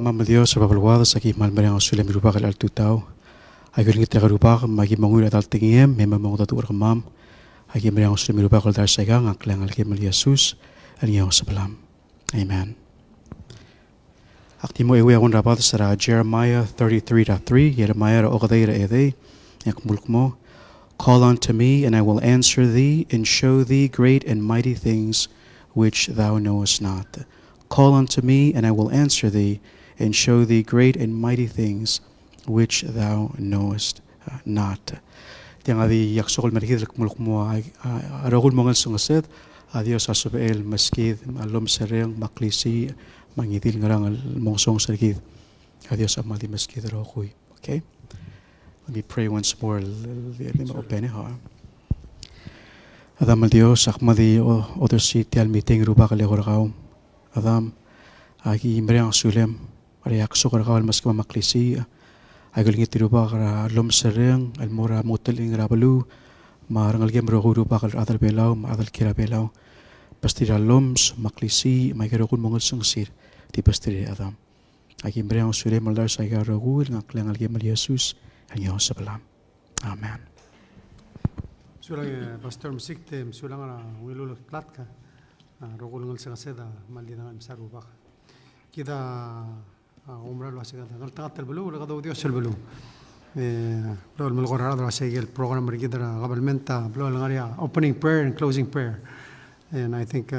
Mama Dios babalwada sa kimal mereng sulam rupa kal altutau. Agil ngit rupa magi mangul atal tingiem mema mangut atur kemam. Agi mereng sulam rupa kal dar sagang aklang al kimal Yesus an yang sebelam. Amen. Aktimo ewe agun rapat sara Jeremiah 33:3 Jeremiah okadaira ede yak mulkmo. Call unto me and I will answer thee and show thee great and mighty things which thou knowest not. Call unto me and I will answer thee and show thee great and mighty things which thou knowest not. Tiang adi yaksokol marikid mulk mo arogul mongal sungaset adios asubel maskid alom sereng maklisi mangidil ngarang mongsong sergid adios amadi maskid rokui. Okay, let me pray once more. Let me open it. Adam Dios akmadi other seat al meeting ruba kalegorgao Adam agi imbrang sulem Ariak sukar kawal mas kama maklisi agil ngiti rupa kara lom sereng al mora motel ing rabalu marangal gem rogu rupa kal adal belau adal kira belau pastira loms maklisi mai kero kun mongol sungsir di pastira Adam agi imbrang sulem aldar saga rogu ngaklang al gem Yesus hanya sebelam. Amen. Sulang pastor musikte sulang ana wilul klatka rogu ngal sngseda maldina msaruba kita umrah lo asik ada ngaltangat البلو ولا قدو ديوس البلو لو الملغور هذا راسي البروجرام اللي قدر قبل منتا بلو الغاريا opening prayer and closing prayer and I think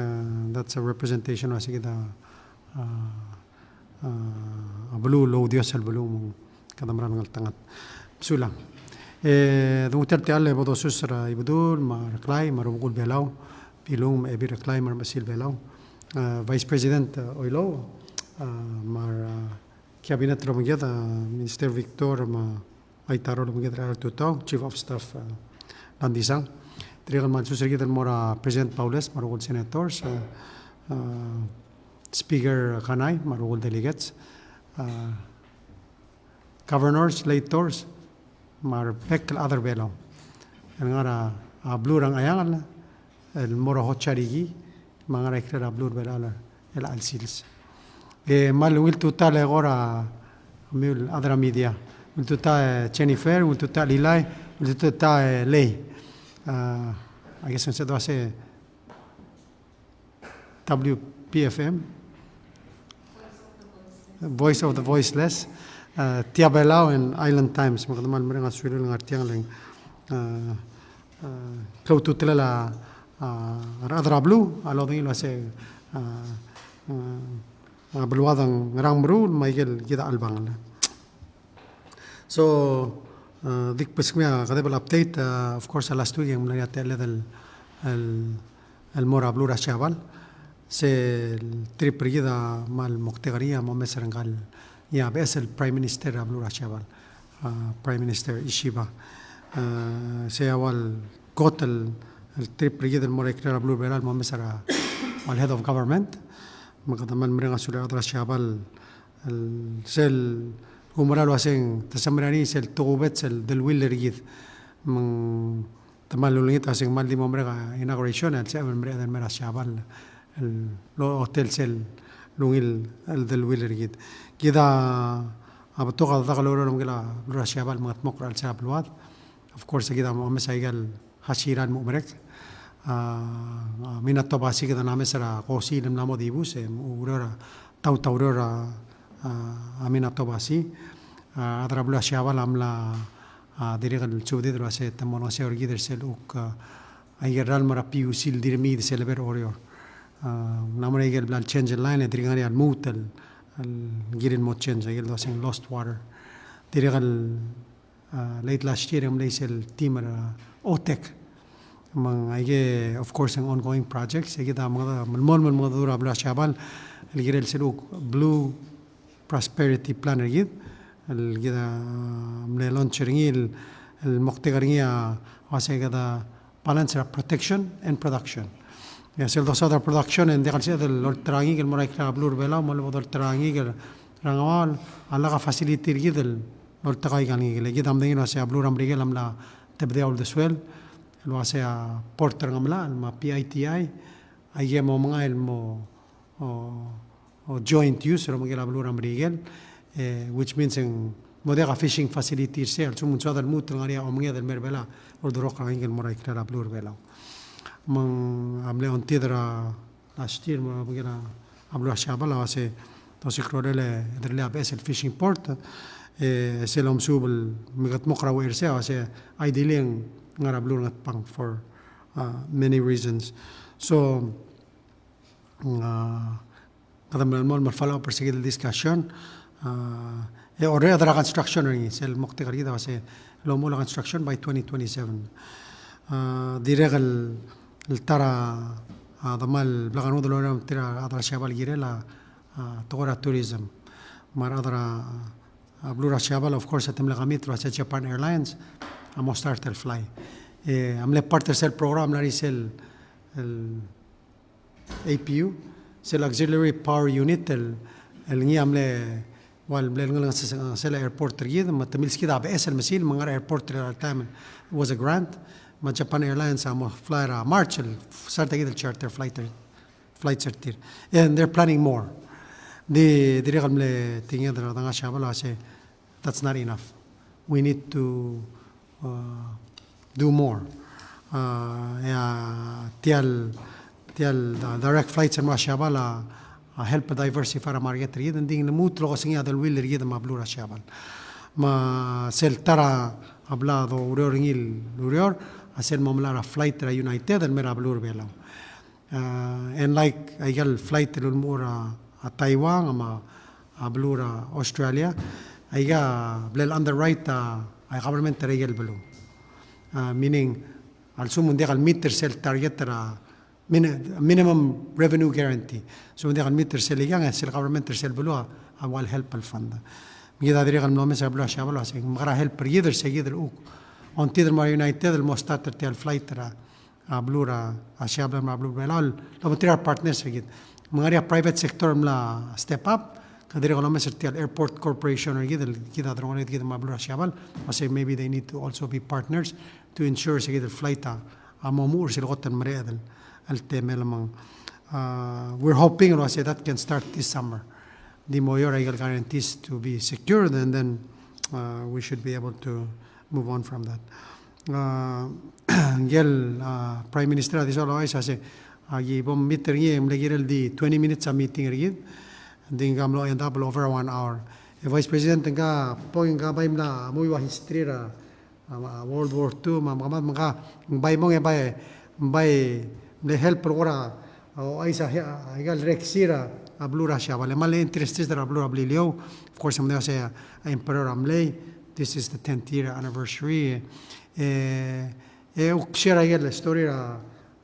that's a representation راسي كده بلو لو ديوس البلو كده مرة نغلطنgat بسولا دو ترتي على بدو سسرا يبدول ما ركلاي ما ربقول بلاو بيلوم ابي ركلاي ما مسيل بلاو فايس بريزيدنت اويلو maar kabinet romageda minister Victor ma aitaro romageda tutau chief of staff landisang trigal man susirgida mora president Paules marugol senators speaker kanay marugol delegates governors legislators mar pekal other belo ngara blurang ayangal el mora hocharigi mangara ikra blur belala el alsils mal wil tutal agora mil adra media wil tutal Jennifer wil tutal Ilai wil tutal Lei I guess instead of say WPFM Voice of the Voiceless Tia Belau and Island Times makadamal mereng aswilo ng artiang lang klau tutal la adra blue alo ding lo say beluadang ngarang meru Michael kita albang so dik pesmia kada bel update of course last week yang melihat level el mora blura chaval se trip pergida mal moctegaria mo meserangal ya bes el prime minister blura chaval prime minister Ishiba se awal got el trip pergida el mora clara blur beral mo mesera al head of government makadaman mereka sudah atas syabal sel umrah luaseng tasamrani sel togubet sel del willer gid mang tamal lulungit asing mal di mereka inauguration al sel mereka dan mereka syabal lo hotel sel lungil el del willer gid kita abatoka dakaloro lumgila lura syabal mat mokra al syabluat of course kita mau mesaigal hasiran mumerek minato basi kita nama sera kosi dalam nama dibus urora taurora minato basi adra bula syawal amla diri kan cudi terus temono se orgi tersel uk ayeral marapi usil diri mi tersel ber orior namanya igel blan change line diri ngari al mutel al girin mo change igel dosing lost water diri kan late last year amla isel team otek mang aige of course ang ongoing projects kita mga mga dura bla syabal ligirel seluk blue prosperity plan gid kita mle launching el moktegaringia wase kada balance protection and production ya sel dos other production and dekal sel trangi el moray blue bela mo bodol trangi el rangawal ala ka facility gid el lor takay gangi le gid amdengin wase blue ramrigel amla تبدأ أول دسويل الواسع بورتر غملا الما PITI أيه مو مغاي المو joint use رمو جل أبلور أمريكان which means إن موديغا fishing facility سير ثم نسواد الموت نغاريا أمغيا دل مربلا ودروق رانجل مرا يكرر أبلور بلا من عمله أنتظر أشتير ما بقينا أبلور شابلا واسع توسيكرولة درلي أبس الفishing port سلام سوب المغت مقرا وإرسال واسع ideally نغار أبلور نتبان for many reasons so قدم من المول مرفلا perseguir el discussion already other construction ringi sel مقطع قريدا واسع لو مولا construction by 2027 ديرغل الترى ضمال بلغانو دلونا ترى هذا الشباب جيرلا تغرى tourism مار هذا بلورا شابال of course تملي غميت روح Japan Airlines أمو start الفلاي عمله partner cell program لاري سل APU سل auxiliary power unit اللي عمله والبلغنا سل airport تريد ما تميلس كده عبأس المسيل من غير airport التام was a grant ما Japan Airlines أمو فلاير مارش صارت كده الشارتر flights كتير and they're planning more دي رقم ل تيجي هذا دعنا شابلا عشان that's not enough we need to do more يا تيال direct flights ما شابلا help diversify الماركت ريد ندين نموت لو سنيا هذا الويل ريد ما بلورا شابل ما سيل ترى أبلا ذو وريور نيل وريور أسيل مملارا flight را يونايتد المرا بلور بيلاو and like أيال flight للمورا تايوان أما أبلورا أستراليا أيها بلال underwrite أي government تريجل بلو meaning also من ديال ميتر سيل target ترى minimum revenue guarantee so من ديال ميتر سيل يجان سيل government ترسل بلوها أول help الفند ميدا ديال المنومس بلوها شابلو عشان مغرا help يقدر سيقدر أوك on تقدر ما يونايتد المستات ترتيال flight ترى أبلورا أشياء ما أبلور بلال لو بتري partners سيقدر مغرا private sector ملا step up كدير غلام سرتيال airport corporation يقدر كده درونيت كده ما أبلور شابل بس maybe they need to also be partners to ensure سيقدر flight أمامور سيلغوت المريض التمل من we're hoping that can start this summer the mayor guarantees to be secured and then we should be able to move on from that prime minister this always has a bom meeting di 20 minutes a meeting rigid ding gamlo end up over 1 hour vice president nga point nga baim la muy wa history ra World War II mga bay mo bay le help ora o isa igal rexira ablura shabale mal interested ra ablura blilio of course I'm there say emperor amley this is the 10th year anniversary o kshira igal story ra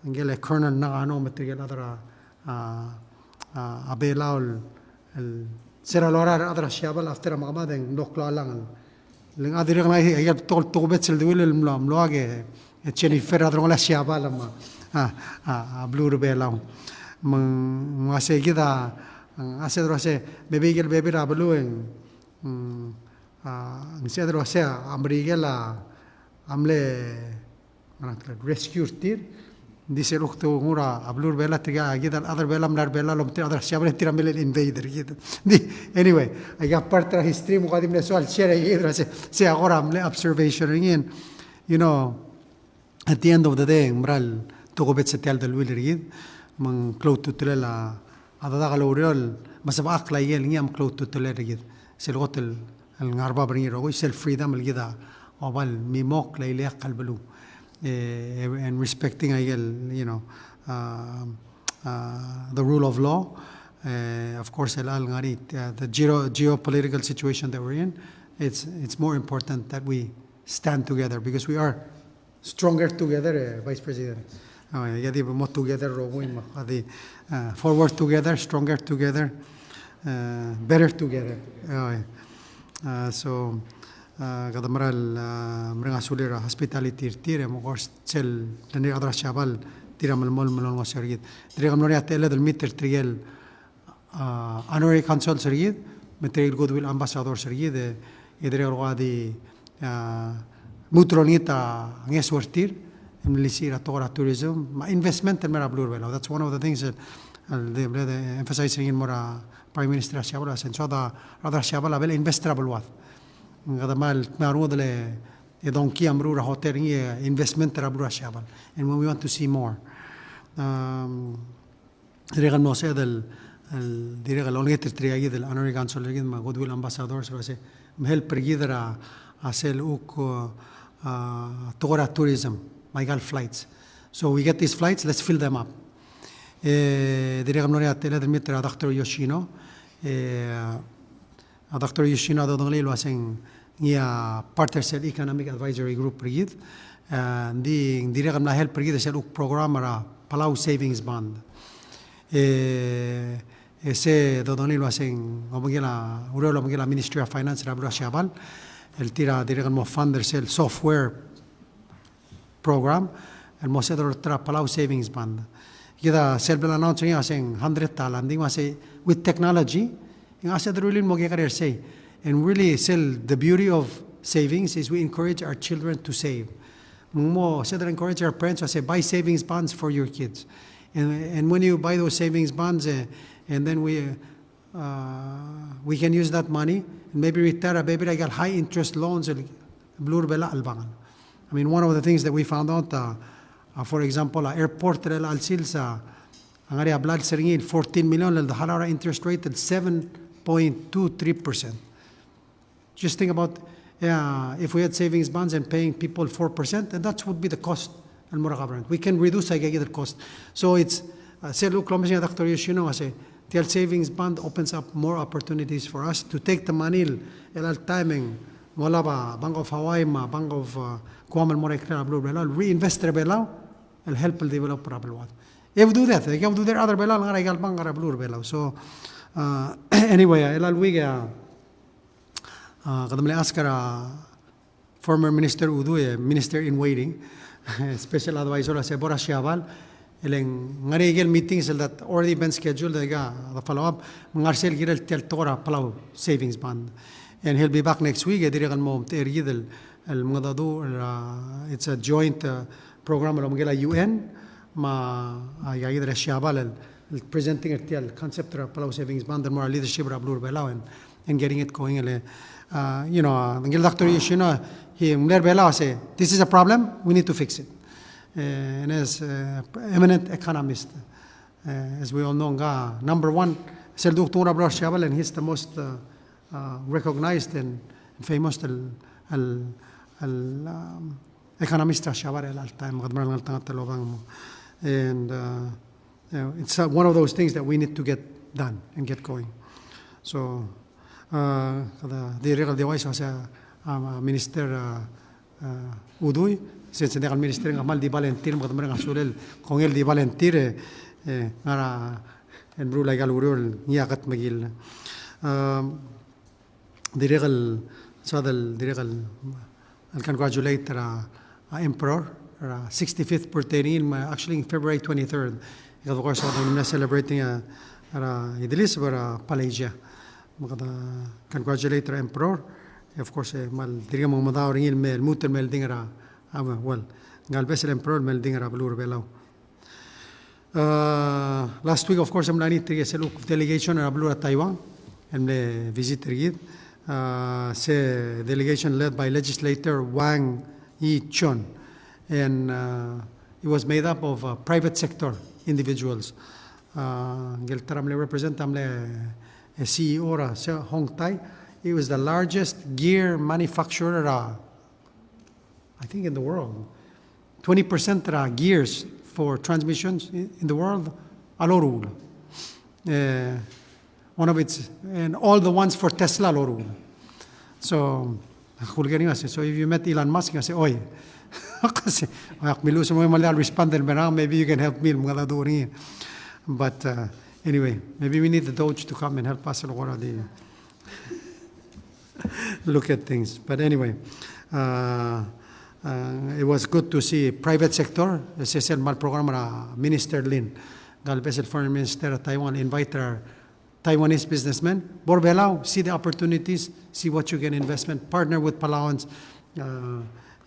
angela colonel na ano material adra abelaul el sera lora adra shabal after mamaden lokla lang ling adira na igal tol tobet sel duel el mloage Jennifer adra la shabal ma blue belau mengase kita ase terus bebigel bebira belueng nse terus ambrigela amle rescue tir dice lokto ngura ablur bela tiga kita other bela mlar bela lom tir other siabre tira mele invader gitu anyway I got part of history mo kadim le soal share gitu se agora amle observation again you know at the end of the day mral تقوبت ستيال دلويل ريد من كلوت تتلا هذا ده غلوريول بس بأكل يال نيام كلوت تتلا ريد سلوت الغربا بريني روي سيل فريدم الجدا أول ميموك ليلة قلبلو and respecting you know the rule of law of course the geopolitical situation that we're in it's more important that we stand together because we are stronger together Vice President يدي more together forward together stronger together better together so kada maral mereka sulira hospitality tira mogos cel tani adra shabal tira malmol malon wasargid tira gamlori atela del meter triel honorary consul sergid material goodwill ambassador sergid idre gadi mutrolita ngeswertir mlisira tora tourism ma investment and mera blur velo. That's one of the things that they emphasizing in mora Prime Minister Shabala sen so da rather Shabala vel investable wat ngada mal maru dele e donki amru ra hotel investment ra blur Shabal, and when we want to see more regal no se del direga la unidad triagi del honorary consul ma goodwill ambassador so se help pergidra asel uk tora tourism Michael flights. So we get these flights, let's fill them up. Direga mnoria tele del mitra Dr. Yoshino. Dr. Yoshino do dongle lo hacen nia partnership economic advisory group pergid. Di direga mna help pergid sel uk programmer Palau savings bond. Ese do dongle lo hacen omogela urolo omogela Ministry of Finance rabro shabal. El tira direga mo funder sel software program el mosedor tra Palau savings band kita self announcing asing 100 talanding mase with technology in asa really mo career say, and really sell the beauty of savings is we encourage our children to save mo said encourage our parents to say buy savings bonds for your kids, and when you buy those savings bonds and then we can use that money and maybe retire maybe I got high interest loans blur bela albangan. I mean, one of the things that we found out, for example, airport al-silsa, ang area blood seringil 14 million, the halara interest rate at 7.23%. Just think about if we had savings bonds and paying people 4%, and that would be the cost al mura government. We can reduce the cost. So it's say look, Dr. Yoshino say the savings bond opens up more opportunities for us to take the money al timing. Wala ba Bank of Hawaii ma Bank of Kuamal Morekra Blue Belal reinvest their Belal and help develop Rabelwat. If do that, they can do their other Belal and Regal Bangara Blue Belal. So anyway, Elal Wiga Kadamle Askara former Minister Udu, Minister in waiting, special advisor Sebora Shiaval, Eleng Ngaregel meetings that already been scheduled, the follow up, Marcel Girel Tel Tora Palau savings bond. And he'll be back next week. It's a joint program with the UN. Presenting the concept of Palau savings bond and more leadership of Blur Belau and getting it going. Dr. Yoshino, he say, this is a problem, we need to fix it. And as eminent economist, as we all know, number one, and he's the most recognized and famous economista shabar al time and it's one of those things that we need to get done and get going. So the regal device was Minister Uduy since the minister ngamal di Valentir magdamang asulel kung el di Valentir ngara and bro legal urol niyakat magil the regal I'll congratulate Emperor 65th birthday actually in February 23rd. Of course, we're celebrating Idlis or Palasia. Congratulate Emperor. Of course, mal diriga mo madawring il mel muter mel dingara well galbes Emperor mel dingara blur belau. Last week, of course, I'm planning to get a look delegation at Blue Taiwan and visit Rigid. Say delegation led by legislator Wang Yi-chun, and it was made up of private sector individuals. Geltaramle represent a CEO ra Hong Tai. It was the largest gear manufacturer, I think, in the world. 20% gears for transmissions in the world. Alorul. One of its, and all the ones for Tesla Loru. So if you met Elon Musk, you say, "Oy, maybe you can help me." But anyway, maybe we need the Doge to come and help us look at things. But anyway, it was good to see private sector. As I said, my program, Minister Lin, Galvez, Foreign Minister of Taiwan, invite our Taiwanese businessmen. Borbelao, see the opportunities, see what you can investment, partner with Palauans,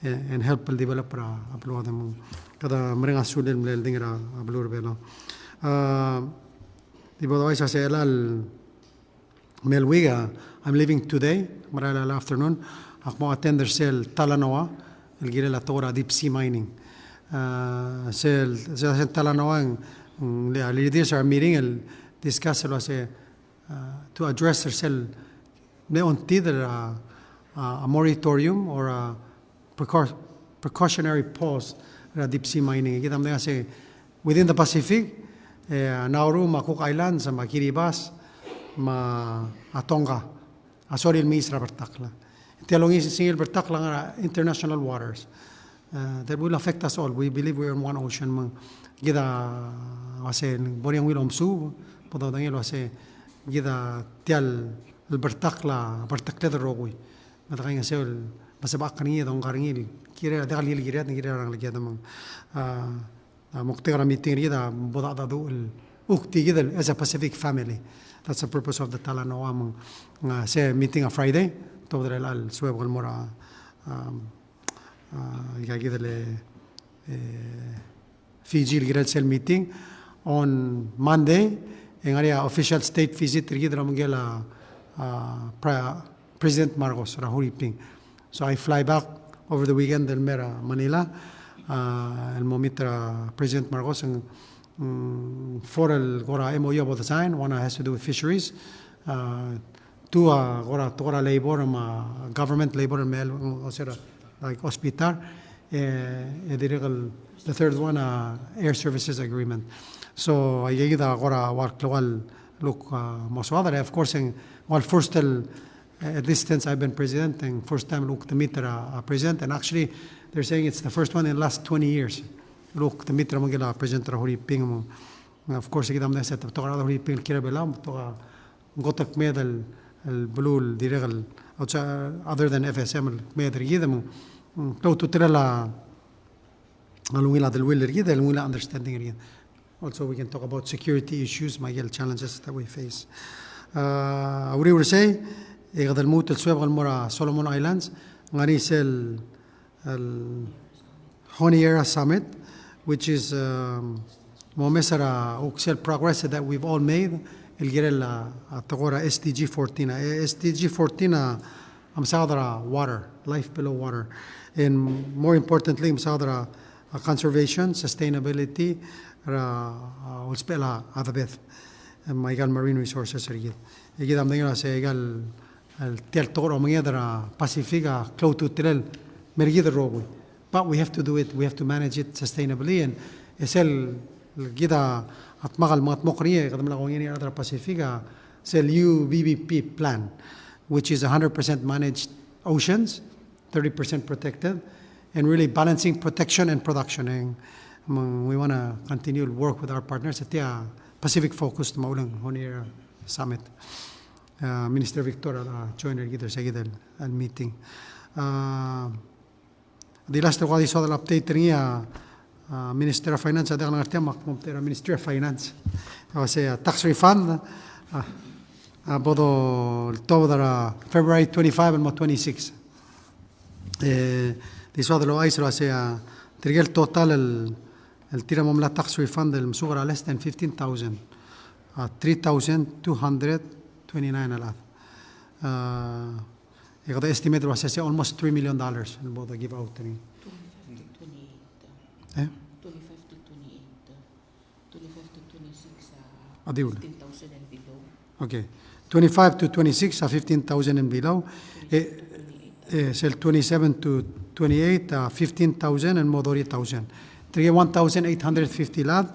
and help develop upload them kada mrenga sulil mlel dingra upload belo di bodo isa sa elal melwiga I'm leaving today marala afternoon akmo attend their sel talanawa el gira la tora deep sea mining sel talanawa the leaders are meeting and discuss to address their sel on either a moratorium or a precautionary pause deep sea mining. Kita mga kasi within the Pacific, Nauru, Cook Islands, Kiribati, Tonga, Soril Misra Bertakla. Tialong is single Bertakla nga international waters. That will affect us all. We believe we're in one ocean. Kita kasi boriang wilom su, podo dangelo kasi kita tial Bertakla de rogui. Matakain nga sel basta ba kanina dong karingil kira da kalil kira ni kira rang lagi damang muktegara meeting rida boda da do ukti gidal as a Pacific family. That's the purpose of the Talanoa mang say meeting a Friday to the al suweb kal mora gidal Fiji gidal sel meeting on Monday en area official state visit gidra mangela President Marcos Rahul Ping. So I fly back over the weekend in Manila. El momitra President Marcos and for el gora MOU about the sign. One has to do with fisheries. Two gora labor government labor mel like hospital. The third one air services agreement. So I gave the gora work look moswada. Of course, while first at least since I've been president, and first time look to meet president, and actually they're saying it's the first one in the last 20 years. Look to meet Ramangela President Rahuri Ping. Of course, I'm the set of Rahuri Ping Kirabelam to Gotak medal blue diregal other than FSM medal yidam to Trella Alumila del Willer yid Alumila understanding again. Also, we can talk about security issues, Miguel challenges that we face. I would say. إذا الموت السواب المرة Solomon Islands غني سل Honiera Summit, which is مؤسسة أكسل progress that we've all made. الجيرة تقول SDG 14. SDG 14 مساعدة water, life below water, and more importantly مساعدة conservation, sustainability, والسبلا هذا بيت. ما يقال marine resources رجيت. يجي دام دينا سيقال el toro mangedra Pacifica close to Tirel mergid rogo. But we have to do it, we have to manage it sustainably, and esel gida atmagal mat mokriye kadam la ngini adra Pacifica sel UBBP plan, which is 100% managed oceans, 30% protected, and really balancing protection and production. And we want to continue to work with our partners at the Pacific focused maulang Honiera Summit. Minister Victoria joined the meeting. The last one is the update ringia Minister of Finance ada nang artiam Ministry of Finance. Was a tax refund bodo tobra February 25 and 26. This was the law is a trigger total el tira mamla tax refund del msugra less than 15,000. 3,229 alat. The estimate was almost $3 million in both the give out. 25 to 28. 25 to 28. 25 to 26. 15,000 and below. Okay. 25 to 26, 15,000 and below. Sell 27 to 28, 15,000 and more 30,000. 1,850 lad.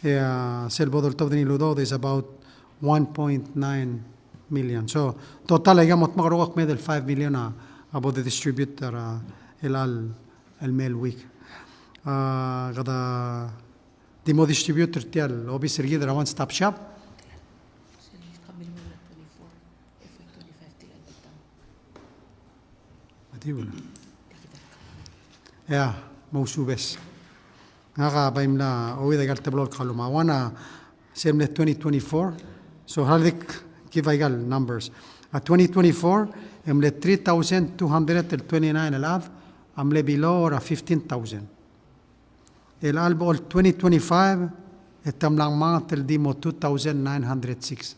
Sell bodol top the Niludo is about 1.9 million. So total ay gamot makarugak medal 5 million about the distributor el mail week. Kada demo distributor tial obviously gidra one stop shop. Yeah, mausubes. Nga baim la owi da gal tablol kaluma wana semle 2024. So halik give I gal numbers. 2024 emle 3,229 alaf amle below ra 15,000. El albo 2025 etam lang mga tel di mo 2,906.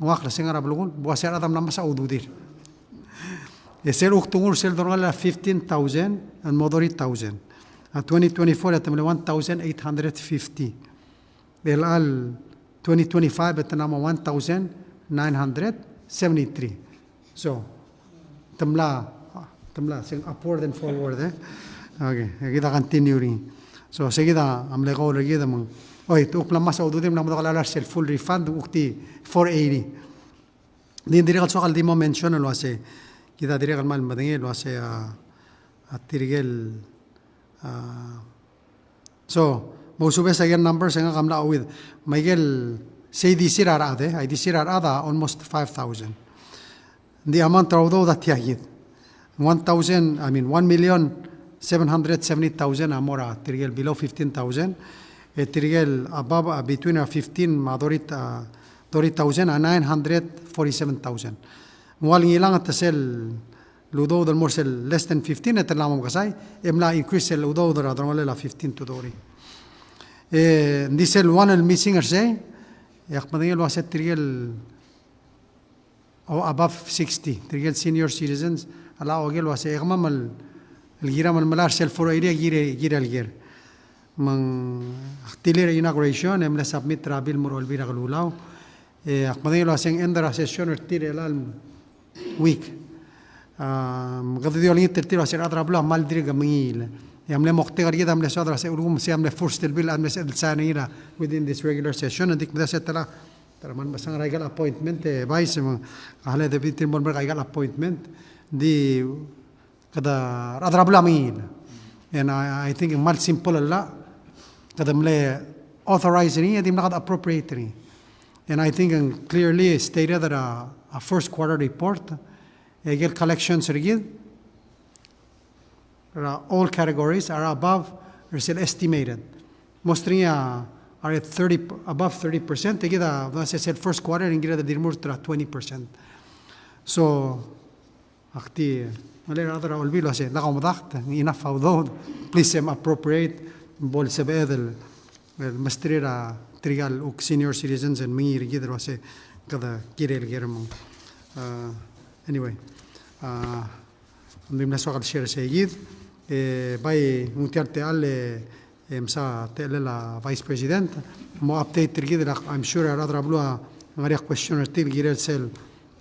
Wak la singa rablugun buaser adam lang masa ududir. Esel uktungur sel dorala 15,000 and modori 1,000. 2024 etam le 1,850. El al 2025 etam 1,973. So tamla sing upward and forward. Okay, kita continue ring. So seguida amle go seguida mang oy tu plan mas aududim na mo kala sel full refund ukti 480. Din dire kal sokal di mo mention lo ase kita dire kal mal madengi lo ase atirigel so mo sube sa yan number sa kamla with Miguel say di sirar ade ay di sirar ada almost 5,000. The amount of that yahid 1,770,000 amora tirigel below 15,000 tirigel above between 15 madorit 30,000 and 947,000 mualing ilang at sel ludo del morsel less than 15 at lamam kasay emla increase el ludo der adromalela 15 to dori disel one el missing say yakmadingel waset tirigel above 60 tirigel senior citizens ala ogel wase igmamal الجيرة من ملار سيل فوريريا جيرة الجير من اختيلير inauguration املا سبميت رابيل مرول بيرا غلولاو اقمدين لو اسين اندرا سيشن ارتير الال ويك غدي ديولين ترتير اسين ادرابلا مال دريغا ميل يامله مختار جدا املا سودرا سيقولون سيامله فرست البيل املا السانيرا within this regular session اديك بدا ستلا ترى من بس انا رايقال appointment بايس على ده بيتين بون رايقال appointment دي kada adrabla mil and I think mal simple la kada mle authorizing and not appropriating and I think clearly stated that a first quarter report egel collections rigid all categories are above or still estimated mostly are at 30 above 30% egida as I said first quarter and get the dirmur 20% so akti Malay other all bilo say nakamudak enough of please appropriate bol sebedel mastrira trigal uk senior citizens and me rigidro say kada kirel germo anyway ndim na sokal share sayid bay mutiarte alle msa tela vice president mo update rigidra I'm sure rather blue ngari question til girel sel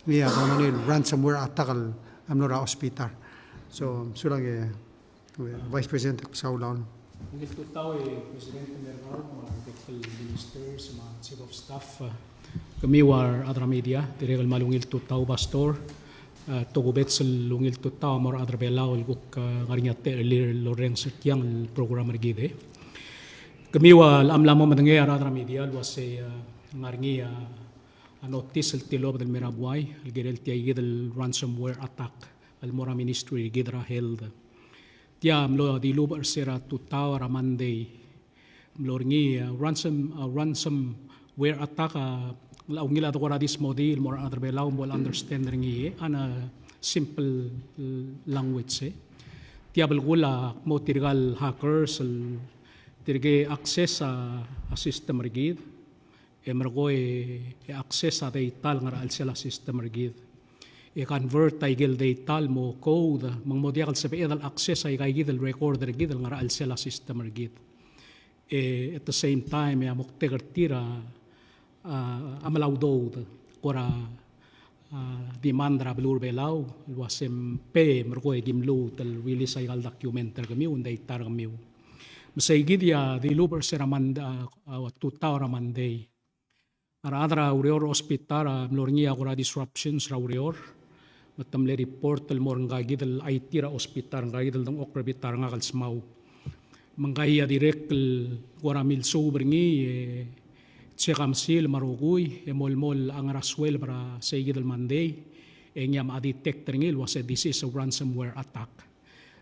via donanil ransomware attack I'm not a hospital. So, sulang Vice President Saulaon. Ngit ko tao Presidente Mergar, mga technical ministers, mga chief of staff, kami war adra media, direkal malungil to tao pastor, togubet sa lungil to tao mor adra belao ilguk ngarinyate earlier Lorenzo Kiang program rigide. Kami war amlamo madangay adra media was ngaringi notice el tilob del Mirabuay, el gerel tiagid el ransomware attack, el mora ministry gidra held. Tia mlo di lubar sera to tower a Monday, mlorngi ransomware attack la ungila to this model more other belau will understand ringi ana simple language. Tia belgula mo tirgal hackers el tirge access a system rigid. Emergo access a daytal nga raal sila system rigid. Convert taigil daytal mo code mang modiakal sa pedal access ay kaigid el recorder rigid nga raal sila system rigid. At the same time muktegar tira amalawdo kora demandra belur belaw wasem pe mergo gimlo tel release ay documentary kami unday tar kami. Masaygid ya di luber seramanda tutaw ramanday. Aradra urior hospital mlorngia kora disruptions ra urior matamle report el mor ngagid el IT ra hospital ngagid el dong okrebitar nga kalsmaw mangaya direct el kora milso bringi tsekamsil maruguy emolmol ang raswel para saygid el Monday enyam a detect ringil was this is a ransomware attack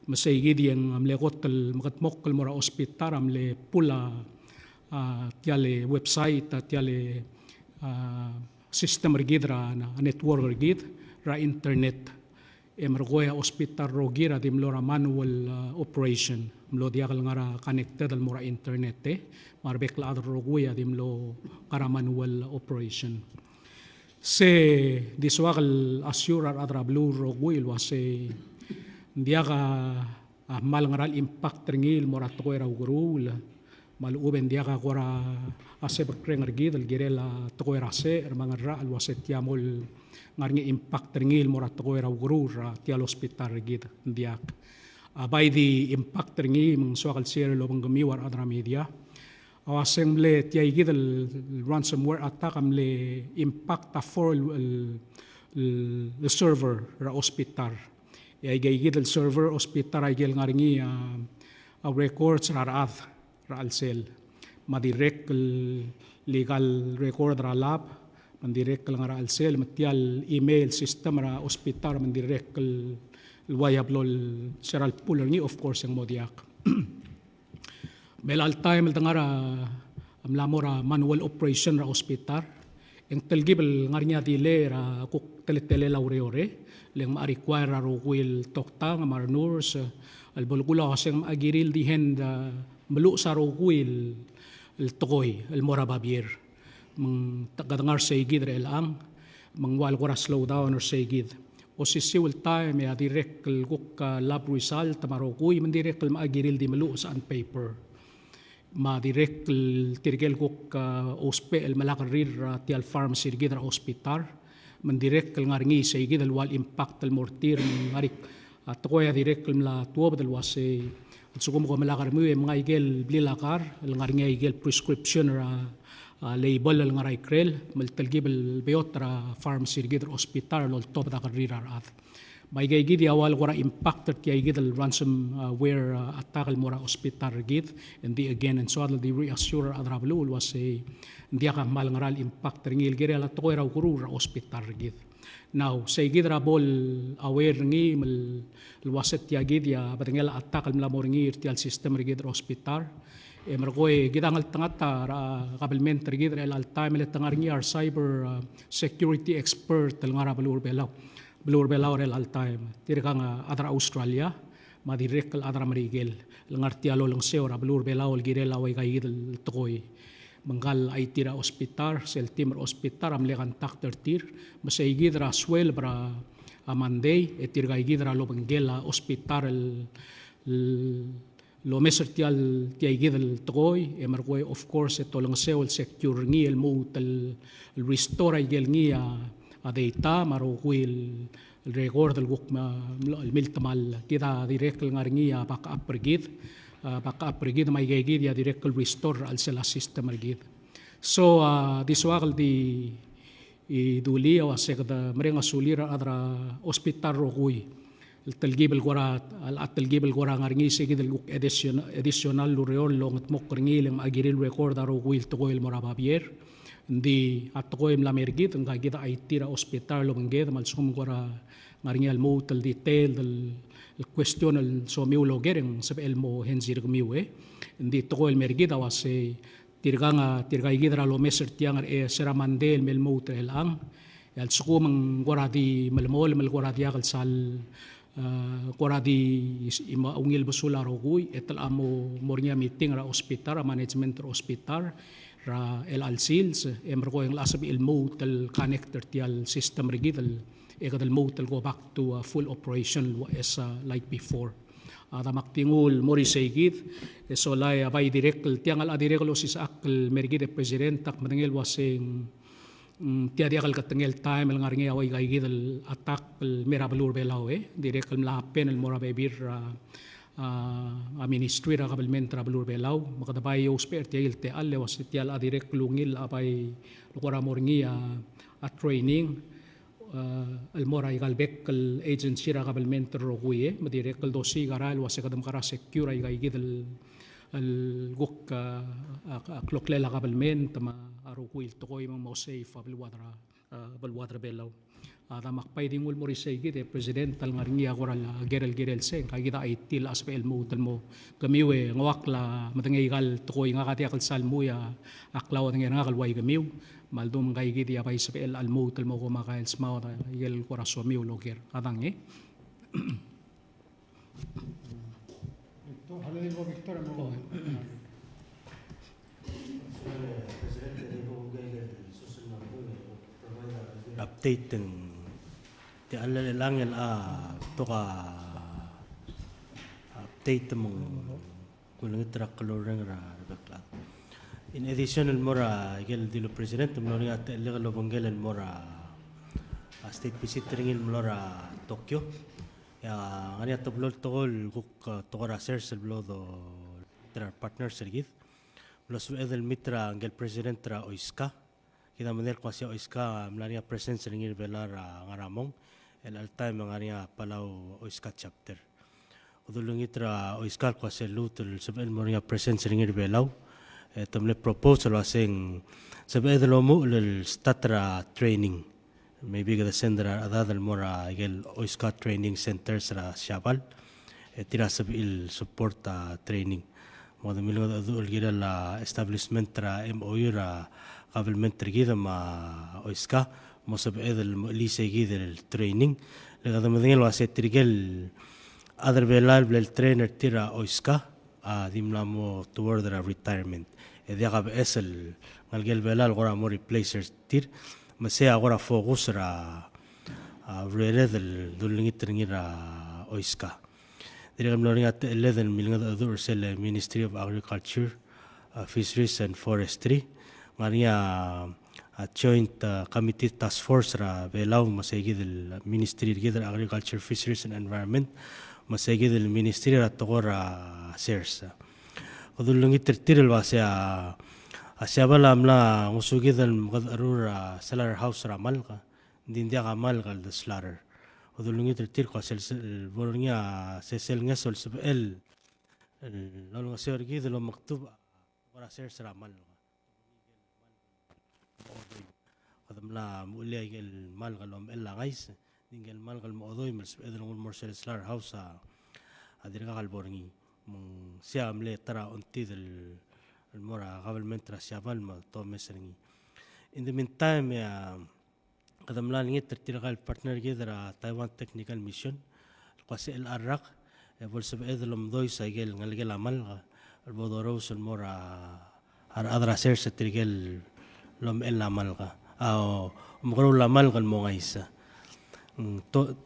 masaygid yang amlekot el makatmok el mora hospital amle pula tiale website tiale system rigid ra na network rigid ra internet emergoya hospital rogira di mlora manual operation mlo dia kal ngara connected al mora internet marbek la adro roguya di mlo kara manual operation se diswakal assurar adra blue roguil wase dia ka mal ngaral impact ringil mora tokoy raw gurul maluben dia ka kora ase berkrengar gid al girela tokoy rase mga ra al wase tiamol ngarngi impact ringil mora tokoy raw gurur tial hospital gid diak by the impact ringi mong swakal sir lo bang gamiwar adra media awaseng le tiay gid al ransomware attack am le impact for the server ra hospital ay gid al server hospital ay gel ngarngi records ra alsel madirek legal record ra lab mandirek nga alsel matial email system ra hospital mandirek wayablo seral puller ni of course ang modiak belal time tangara amlamora manual operation ra hospital ang telgibel ngarnya dile ra kuk teletele laureore leng ma-require ra will tokta nga marnurs albulgula kaseng agiril dihen melu sa roguil el tokoy el mora babier mang tagadngar sa igid relang mang wal gora slow down or sa igid o si siwil time ya direct el guk lab result maroguy man direct el maagiril di melu sa paper ma direct el tirgel guk ospe el malakarir ti al pharmacy igid ra hospital man direct el ngarngi sa igid el wal impact el mortir ngarik at tokoy direct el la tuob del wase at sukum ko malakar mo mga igel blilakar ngar nga igel prescription ra label al ngaray krel maltalgibel beot ra pharmacy gid hospital lol top da karira at may gid awal ko ra impacted kay gid al ransomware attack al mora hospital gid and the again and so the reassure adra blue was a ndi ka mal ngaral impact ringil gid ala to ra guru ra hospital gid now say gid ra bol aware ngi mal waset ya gid ya batengel attack al mlamor ngi irtial system gid hospital mergoy gidangal tangata ra kabelment gid al time le tangar ngi our cyber security expert al ngara balur belaw rel al time tirkang adra Australia madirek al adra marigel langartialo lang seora balur belaw gidel away kay gid tokoy manggal ay tira hospital sel timur hospital am lekan takter tir masay gidra swell bra Monday etir gay gidra lo bangela hospital lo mesertial ti ay gidel tokoy emergoy of course eto lang sewel secure ngi el mo el restore ay gel ngi a data marokuil el record el guk el miltamal kita direct ngar ngi backup gid backup gid may gid ya direct restore al sela system gid so diswakal di iduli o sekda merenga sulira adra hospital rokuy el telgibel gora al telgibel gora ngarngi segid el additional lureol long mok ngi lem agiril record aro kuil to koil morababier ndi at koim la mergit nga kita aitira hospital lo nged mal sum gora ngarngi al mo tel detail el question el somiulo gereng sab el mo henzir gmiwe ndi to koil mergit awase tirga igidra lo meser tiang sera mandel mel mo tel ang el sukum gora di melmol mel gora di akal sal kora di ungil basula rogui etal amo mornya meeting ra hospital ra management ra hospital ra el alsils emro yung lasabi el mo tel connector tial system regidal ekadal mo tel go back to full operation as like before maktingul mori segid so lay abay direct tiang al direct lo sis akal mergide president tak madengel wasing tiada kal katengel time el ngarngi away gay el attack el merabalur belaw direct el lapen el mora bebir a ministry ra kabelment rabalur belaw makadabay yo spare tiel te alle was tial a direct lungil abay lokora morngi a training el mora igalbek el agency ra kabelment roguye madirect el dosi garal was kadam kara secure ay gay el guk kloklela kabelment ma arukuil tokoy mang mo safe balwadra belaw makpay dingul mo risay gid president tal ngarngi agoral gerel sen kagita ay til aspel mo tal mo gamiwe ngawakla matangay gal tokoy nga kati akal salmuya aklaw ng nga kalway gamiw maldum kay gid ya pay spel almo tal mo ko makael smaw yel corazon miw loger kadang Victor, halo din po Victor mo. Update ng ti alalangin toka update mong kulang itra kalorang ra bakla. In addition el mora igel dilo president mlori at legal bangel el mora state visit ringil mlora Tokyo. Ya ngani at blol tol kuk tokora sers el blodo tra partners sergit. Los edel mitra angel president tra oiska. Kita menel kuasa oiska melania presence ringir belar ngaramong el altai mangania Palau oiska chapter. Udulung itra oiska kuasa lutul sebel moria presence ringir belau. Tamle proposal wasing sebel lomu lel statra training. Maybe kada sendra adadal mora igel oiska training centers ra Siabal. Tira sebil support training. Moda milong adul gira la establishment ra MOU ra government gida ma oiska mo sebel lise gida el training. Legada medengel wase trigel other belal bel trainer tira oiska dimlamo toward the retirement. Dia gab esel ngalgel belal gora mo replacers tir masaya gora focus ra redel dulingit ringira oiska. Dia gam loring at 11 million other sel Ministry of Agriculture, Fisheries and Forestry. Maria a joint committee task force ra belau masaygi del Ministry of Agriculture, Fisheries and Environment masaygi del Ministry ra togora sers. Kodulungi tirtiril wasya asyabala amla musugi del madarura slaughter house ra malka dindia gamal gal the slaughter. Kodulungi tirtir ko sel bolnya sesel ngasol sebel lolo ngasorgi del maktub ora sers ra mal. Kadamla mulia el malgal ella gais dingel malgal modoy mels edel morsel slaughter house adirga galborngi mong siamle tara onti del mora government ra siabal ma to mesringi. In the meantime kadamla ngit tirgal partner gidra Taiwan Technical Mission qasi el araq bolseb edel mdoy saigel ngalgel amal el bodoros el mora ar adra ser se tirgel lom el amalga mugro la malga el mongaisa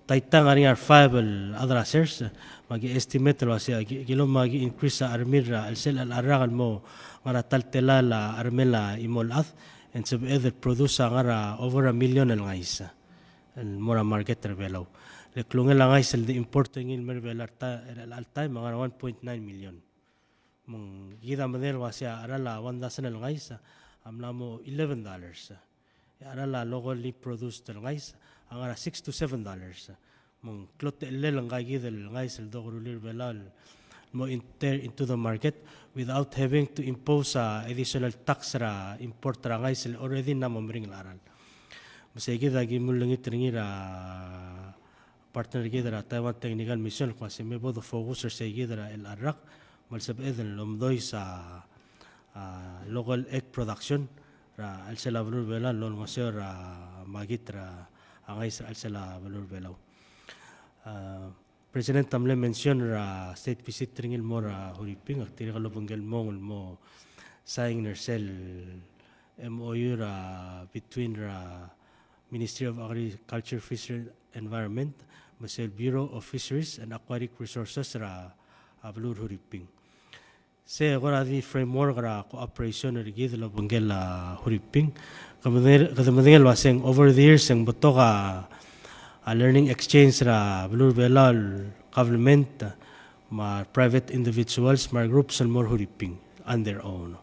taitang ari ar five adra sers magi estimate lo asia kilo magi increase armira el sel al aragal mo ngara taltela la armela imolath and sub either produce ngara over 1 million el ngaisa el mora market below le klungel ngaisa el importing il merbelar ta al time ngara 1.9 million mong gida model wasia arala 1000 el ngaisa amlamo $11 arala locally produced el ngaisa angara $6 to $7 mong klot el ngai del ngais el dogulir belal mo into the market without having to impose additional tax ra import ra ngais el already na momring laral masigi dagi mulungit ringira partner gidra Taiwan Technical Mission kasi me bodo focus sa gidra el arak malsab eden lomdoy sa local egg production ra al sela valor belal lol ngosor magitra angay sa al sela valor belaw. President Tamle mention ra state visit ringil mo ra Huriping aktiri kalubangel mongol mo saying nersel MOU ra between ra Ministry of Agriculture, Fisheries and Environment, Masel Bureau of Fisheries and Aquatic Resources ra Ablur Huriping. Se agora di framework ra cooperation rigid lo bangel Huriping. Kamadengel waseng over the years ang botoka a learning exchange ra Blur Belal government ma private individuals ma groups and more Huriping on their own.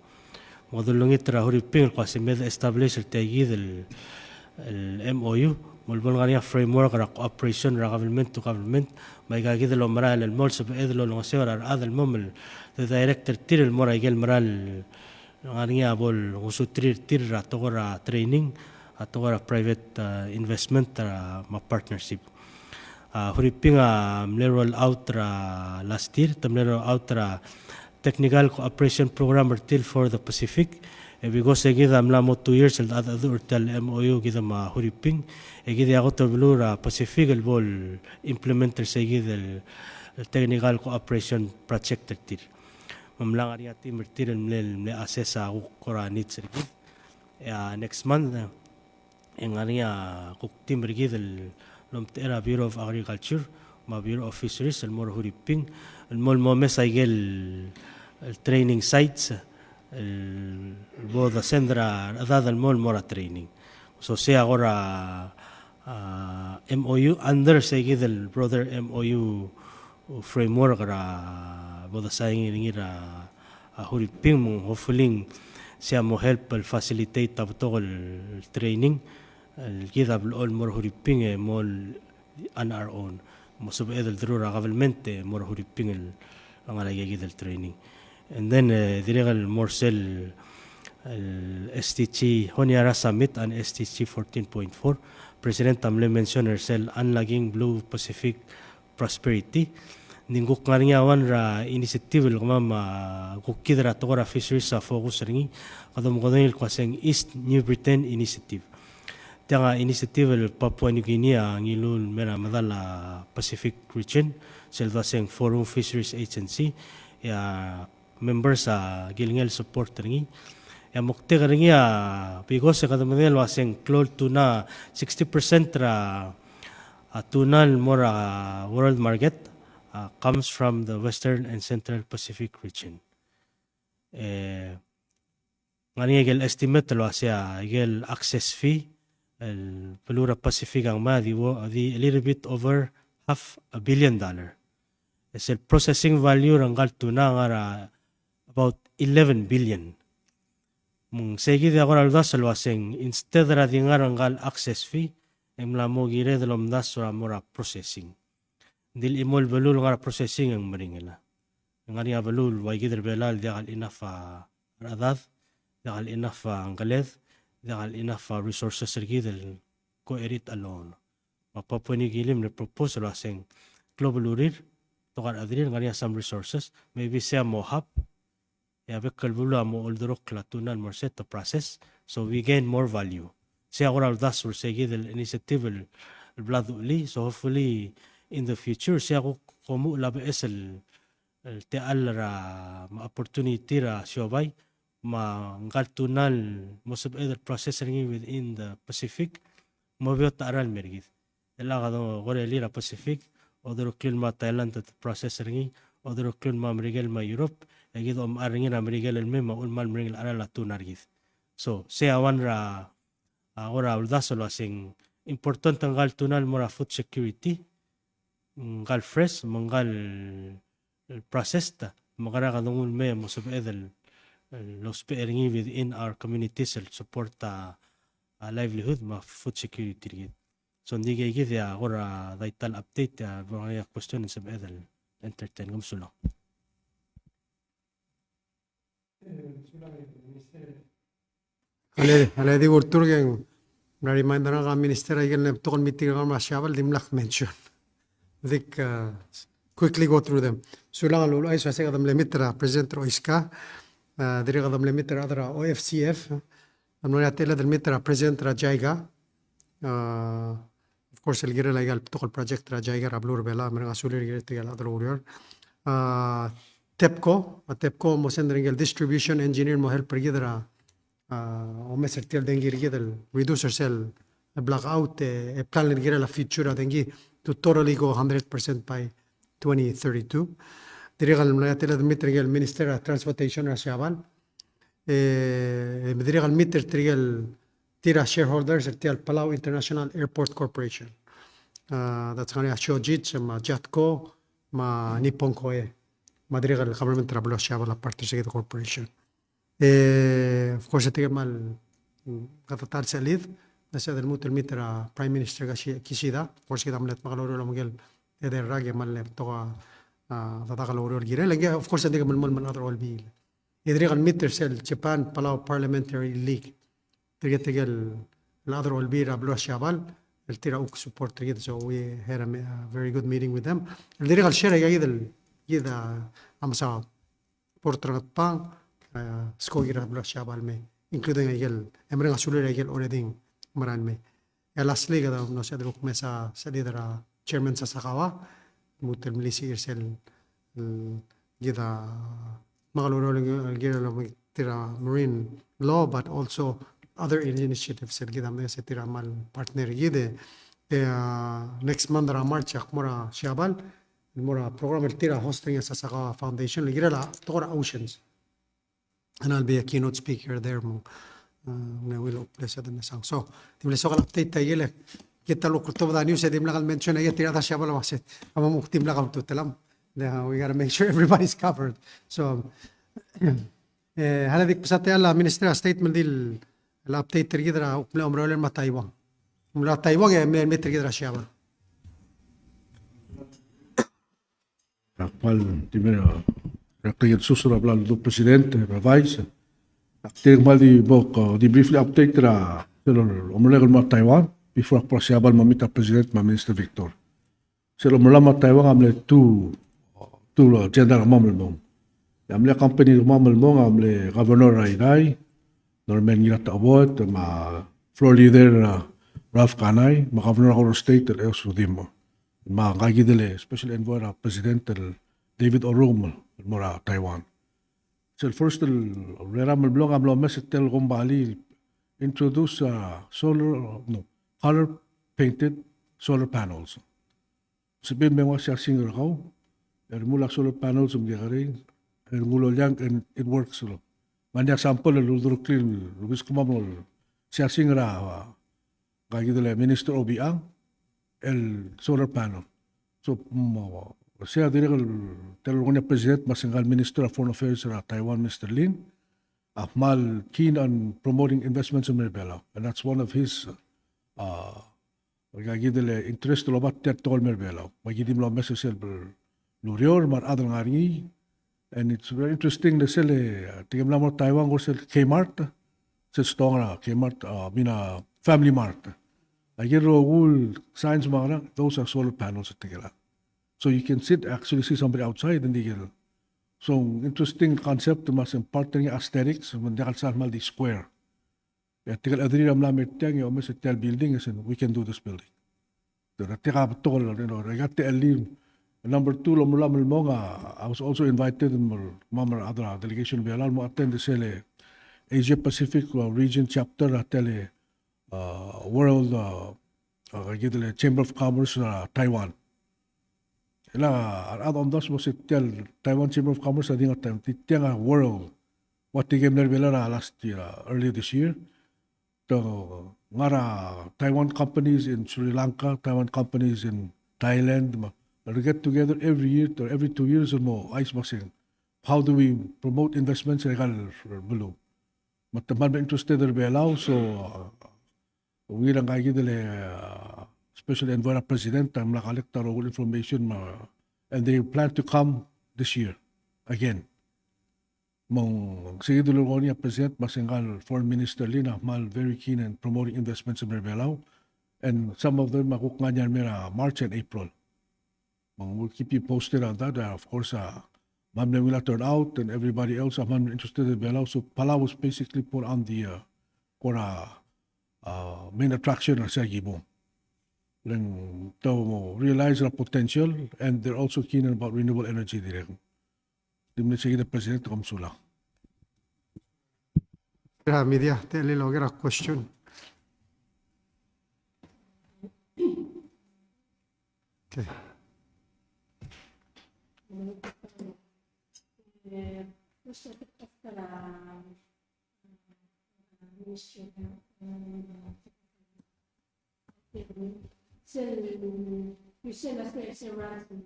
Modulungit ra Huriping kasi med establish el tayid el MOU mulbol ngania framework ra cooperation ra government to government may gagid lo maral el mol sab edlo lo ngasera ra adal momel the director tir el mora igel maral ngania bol usutrir tir ra togora training atogora private investment ra ma partnership Huriping roll out ra last year tamle roll out ra technical cooperation program till for the Pacific because gida amla mo 2 years el ada urtal MOU gida ma huriping gida agoto blura Pacific el bol implementer gida el technical cooperation project tir mamlang ari ati mirtir el mle assessa kora nits next month en area kuktim rigid el lomtera Bureau of Agriculture ma Bureau of Fisheries el mor huriping el mol momes el training sites el boda sendra dada el mol mora training so sea agora MOU under seguid el brother MOU framework ra boda saying ngira huriping mo hopefully sea mo help el facilitate tabto el training el kida all more huriping mol on our own mo subed el drura government more huriping el angala gid el training and then direct el morsel el STC Honiara Summit and STC 14.4 President Tamle mentioned herself unlogging Blue Pacific Prosperity ninguk ngaringawan ra initiative el mama kukidra togora fisheries sa focus ringi kadom kodeng kwaseng East New Britain Initiative tanga initiative el Papua New Guinea ngilul mera madala Pacific region selvaseng Forum Fisheries Agency ya members sa gilngel support ringi ya mukte ringi because kadom del waseng close to na 60% ra tunal mora world market comes from the Western and Central Pacific region. Ngani el estimate lo hacia el access fee el Pelura Pacific ang ma di a little bit over $500 million. Es el processing value rangal tuna ngara about 11 billion. Mung segi de agora aldas lo hacen instead ra di ngarangal access fee em la mo gire de lomdas ra mora processing. Dil imol balul ngara processing ang maringela ngari balul way gider belal dial enough radad dial enough angaled dial enough resources sergidel ko erit alone mapapuni gilim le proposal aseng global urir togar adrir ngari some resources maybe say mo hub ya bekal bulu mo oldrok latunan more set to process so we gain more value say agora das sur segidel initiative el bladuli so hopefully in the future siya ko komu labe el teal ra ma opportunity ra siobay ma ngaltunal most of other processing within the Pacific mo biot aral mergid ela gado gore lira Pacific other klima Thailand to processing other klima Amerigal ma Europe egid aringin Amerigal el mema ulmal mergil aral atunargid so siya wan ra agora uldasolo asing important ang ngaltunal mora food security ngal fresh mangal processed magara kadungul me mo subedel los pairing within our communities support livelihood ma food security so ndige gidya agora daital update ya question subedel entertain gumsulo ale di urturgen reminder nga minister ay gan tokon meeting nga masyabal dimlak mention Vic, quickly go through them. Sulang lulu ay sa kadam limitra President Roiska, diri kadam limitra adra OFCF, amno ya tela del mitra President Rajaiga. Of course el gira legal tokol project Rajaiga rablur bela amno asulir gira tigal adra urior. TEPCO mo sendring distribution engineer mo help gidra o mesertial dengir gidel reducer cell blackout plan gira la future dengi to totally go 100% by 2032. Dirigal mlayatela mitrigal Minister of Transportation Rasyaban. Dirigal mitr trigal tira shareholders at Palau International Airport Corporation. That's going to show Jits, ma Jatco, ma Nippon Koe, ma dirigal government trablo Rasyaban la parte sa corporation. Of course, itigal mal katatal sa lead. Nasa del mutel mitra Prime Minister Kishida, course kita melihat makaloro lamagel eder ragi malle toka tatakaloro gire lagi of course hindi ka man other all bill. Idri kan mitra sel Japan Palau Parliamentary League. Tigel other all bill ablo syabal el tira uk support tigit so we had a very good meeting with them. El diri kal share gidel gida amsa portrangat pang skogira ablo syabal me including igel emre ngasulur igel already maran me. Lastly kada no sa druk mesa sa lidera chairman sa Sakawa mutel milisi irsel gida magaluro gida tira marine law but also other initiatives gida me sa tira mal partner gide next month ra March mora Shabal mora program tira hosting sa Sakawa Foundation gida la tora oceans and I'll be a keynote speaker there mo will place the mesang so timle so update tayele kita lo kurto da news edim lagal mention ay tira ta Shabal wasit ama muktim lagal tutelam we got to make sure everybody's covered so هلا ديك بساتي الله minister statement دي الابديت تريدرا وكلا امرول ما تايوان ملا تايوان يا من تريدرا شابا Akpal timena rakayat susura bla do presidente vice aktir mal di bok di briefly update ra selo omlegal ma Taiwan before prasiabal mamita president ma minister Victor selo ma Taiwan amle tu general mamel mom amle company mamel mom amle governor Rai Norman Girat Award ma floor leader Ralph Kanay ma governor of state el Sudimo ma gagidele special envoy ra president David Orum mora Taiwan. So first reram blog amlo message tel gombali introduce color painted solar panels. Sabi me wa siya singer ko mula solar panels gari mulo yang and it works lo. Mani example ludro clean lubis kumamol siya singer gagidele minister Obiang el solar panel. So siya direct telungan president masingal Minister of Foreign Affairs Taiwan Mr. Lin mal keen on promoting investments in Merbella and that's one of his gagidele interest lo bat tol Merbella magidim lo message lurior mar adal ngari and it's very interesting the sele tigam la mo Taiwan go sel Kmart sel stongra Kmart mina family mart agiro ul signs mara those are solar panels tigela. So you can actually see somebody outside and they get so interesting concept mas important aesthetics when they are mal the square. Yeah, tigal adri ram la metang yo mes tel building is we can do this building. The tiga tol regate elim. Number 2 lomulam monga I was also invited in mamar other delegation be alal mo attend the sele Asia Pacific region chapter tele world Chamber of Commerce Taiwan. La on dos was tel Taiwan Chamber of Commerce ading at time titianga world what the game there last year early this year to ngara Taiwan companies in Sri Lanka Taiwan companies in Thailand we get together every year or every 2 years or more ice boxing how do we promote investments legal below but the man interested there be allow so we lang gidele special envoy president I'm la collector all information and they plan to come this year again mong sige dulungan niya president masingal foreign minister Lina mal very keen in promoting investments in Merbelao and some of them makuknga niyan mera March and April mong we'll keep you posted on that of course ma'am na will turn out and everybody else I'm interested in Merbelao so Palau was basically put on the main attraction sa Gibong to realize the potential and they're also keen about renewable energy direct. Dimna sige the president kamsula. media tele logera question okay You send us there, say ransom,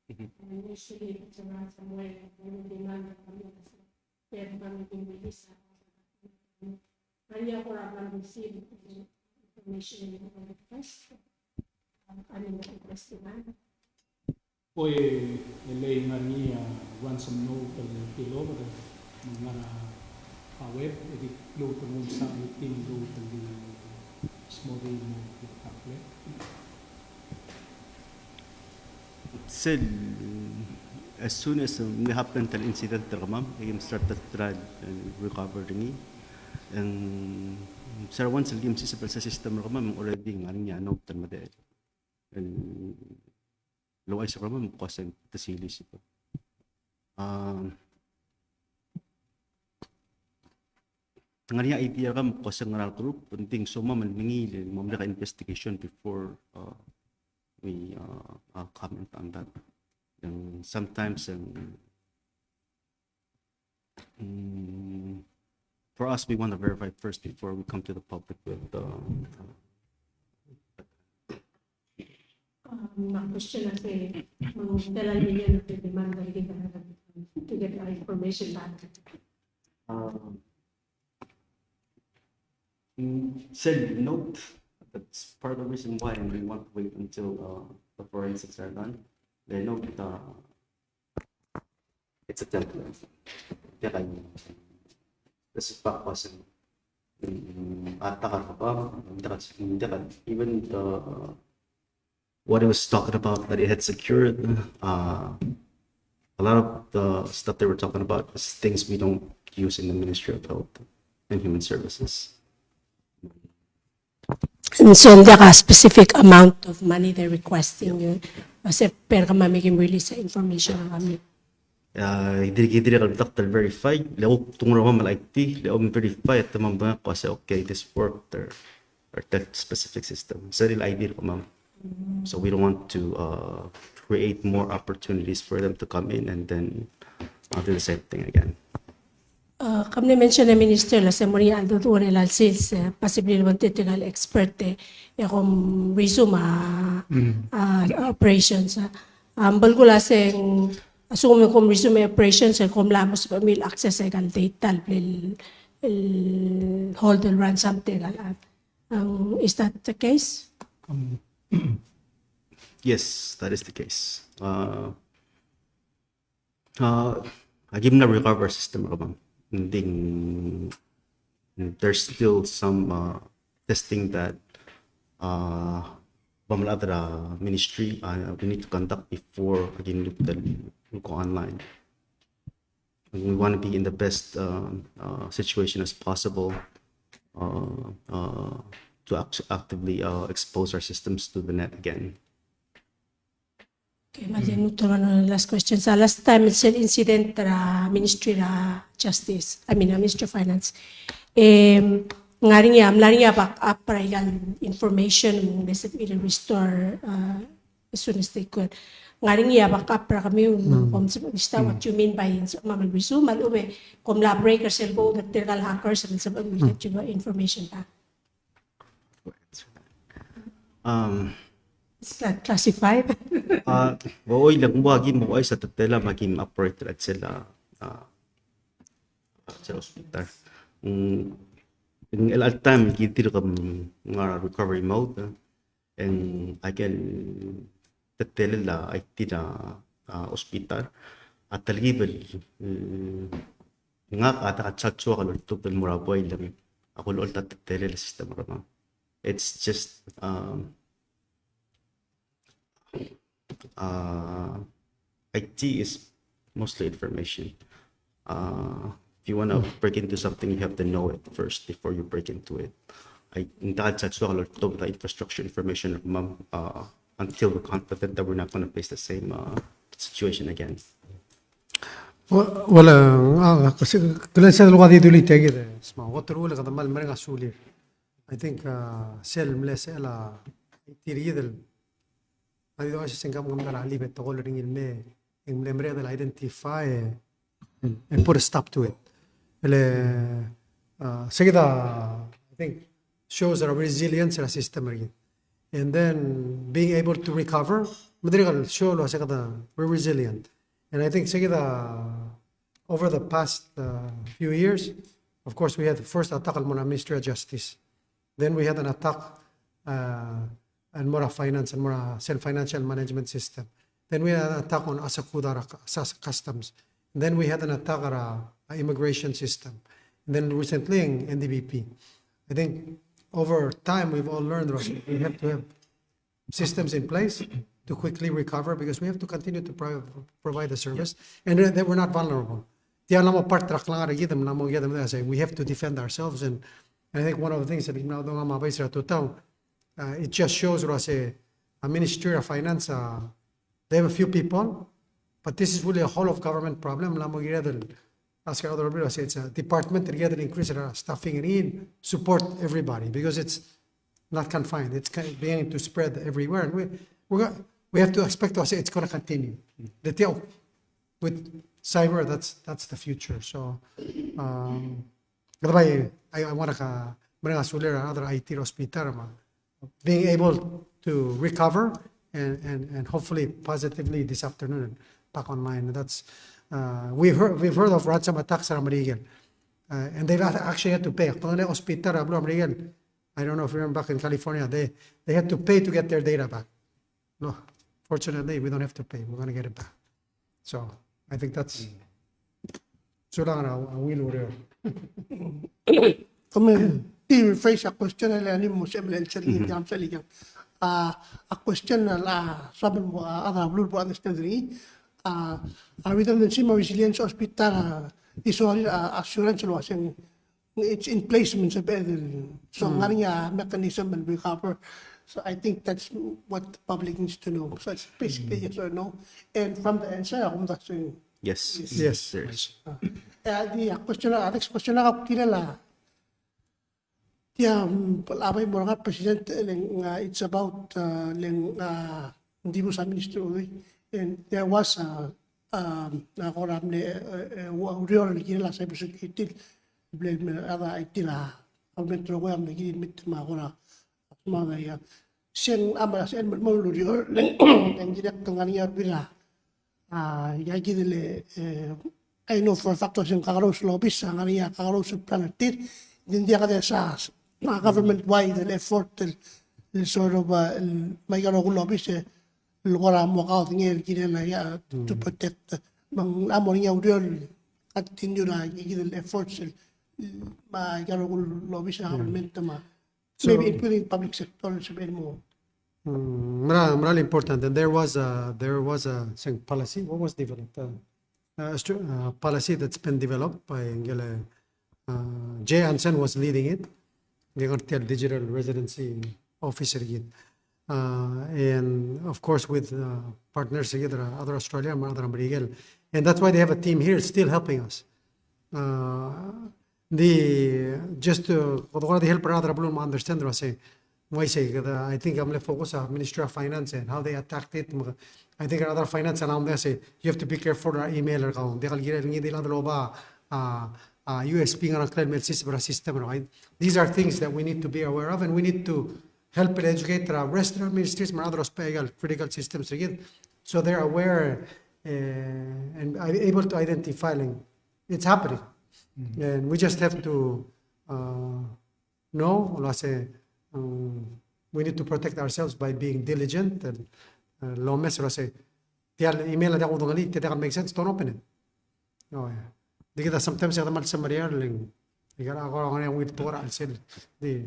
and initially it's a ransomware, and we demand the community, they're going to release that. And you have received information in the request, I mean, the request demand. Oye, elay nga niya ransom note ang kilo mga web, edit load ang sa itim load ang small mo kakle. Still, as soon as happened the incident, we started to try and recover the And Sir once the game system sa system ko ma'am already ngayon niya no tan made. And lo ay sa ko ma'am ko sa tasilis ito. Ngayon idea kam ko sa ngaral group penting so ma'am maningil ma'am ka investigation before we comment on that. And sometimes for us, we want to verify first before we come to the public with question kasi dala niya na demand to get our information back. Said note. That's part of the reason why we want to wait until the forensics are done. They note it's a template. This is back was even what it was talking about that it had secured a lot of the stuff they were talking about was things we don't use in the Ministry of Health and Human Services. And so there are specific amount of money they're requesting you. Kasi per ka mamigim release sa information ng kami. Diri conductor verify leo tungro ma malaiti leo verify at mamba ko say okay this worked or that specific system so real idea ko ma'am. So we don't want to create more opportunities for them to come in and then do the same thing again. Kami na-mention na minister la sa Maria Aldo tuwa nila sales possibly naman technical expert kung resume operations balgula seng assume kung resume operations kung lamos pa mil access ay kal data hold and run something is that the case? Yes, that is the case. I give them a recover system ma'am. There's still some testing that ministry we need to conduct before again look online. We want to be in the best situation as possible to actively expose our systems to the net again. Okay, malinuto na last question. Sa last time, it's an incident Ministry of Justice, Ministry of Finance. Ngaring ya back up para information will restore as soon as they could. Ngaring ya back up para kami what you mean by resume kung lab breakers go that they're hackers and sabag will get you information back. It's not classified. Oy lang wagi mo ay sa tatela maging operator at sila sa hospital. In a time gitir ka mga recovery mode and I can tatela la ay tina hospital at talibel nga ka chatso ka lulto del muraboy lang ako lol tatela la system ra. It's just IT is mostly information. If you want to break into something, you have to know it first before you break into it. The infrastructure information until we're confident that we're not going to face the same situation again. Wala kasi kailan siya lugar dito ulit kaya small water wala kada mal mereng asuli. I think sel mlese ala tiriyedel adi do kasi singkam ngam na ali beto ko ring ilme in memory del identify and put a stop to it. Ele segida I think shows our resilience in a system again. And then being able to recover madrigal show lo segida we're resilient. And I think over the past few years, of course, we had the first attack on Ministry of Justice. Then we had an attack on Mora Finance and Mora Self-Financial Management System. Then we had an attack on Asakudara Customs. And then we had an attack on our immigration system. And then recently in NDBP. I think over time, we've all learned, Rosie, we have to have systems in place to quickly recover because we have to continue to provide the service and that we're not vulnerable. Tiyan lang mo part track lang ara gitam lang mo gitam na say we have to defend ourselves, and I think one of the things that now nga mabay sa tutaw, it just shows say a Ministry of Finance, they have a few people, but this is really a whole of government problem. Lang mo gitam ask other people, say it's a department that get increase their staffing and in support everybody because it's not confined. It's beginning to spread everywhere, and we have to expect to say it's going to continue. The deal with cyber, that's the future. So, I want to bring us another IT hospital, being able to recover and hopefully positively this afternoon back online. That's we've heard of ransom attacks in American, and they've actually had to pay. Hospital, I don't know if you remember back in California, they had to pay to get their data back. No, fortunately, we don't have to pay. We're going to get it back. So I think that's so lang na wheel order. Come rephrase a question na lang mo sa ligang. A question na sabi mo ada blue po understand rin. Within the Sima Resilience Hospital, is already assurance was it's in placement sa bed. So nga niya mechanism and recover. So I think that's what the public needs to know. So it's basically yes or no. And from the answer, ako that's Yes. Yes. There is. the question next question na ako kilala. Palabay mo nga President it's about hindi mo sa ministro and there was nakoram ni real kilala sa cybersecurity blame ada itila metro ko am naging mit makora mga sen amara sen mo real and direct nga niya bila yagidele I know for a fact yung kakaros lobbies ang niya kakaros planetir hindi ka sa government-wide effort sort of may kakaros lobbies lukora mo ka tingin kinala to protect mang amo niya real at tinyo na yung efforts may kakaros lobbies sa government maybe including public sector sabihin mo. Really important, and there was a policy. What was developed? Policy that's been developed by Jay Anson was leading it. They're going to tell digital residency officer again, and of course with partners together, other Australia, other American, and that's why they have a team here still helping us. Just to help other people understand what I say. I think I'm going to focus on Ministry of Finance and how they attacked it. I think another finance around there say you have to be careful with our email account. They USB system. Right? These are things that we need to be aware of, and we need to help and educate the rest of the ministries and other critical systems again, so they're aware and able to identify it's happening. And we just have to know, let's say, we need to protect ourselves by being diligent and low mess. Let's say, email na ako dungali, tita make sense, don't open it. Oh yeah. Di kita sometimes kita mal sa Maria ling. Di ka ako ang yung tora al sel. Di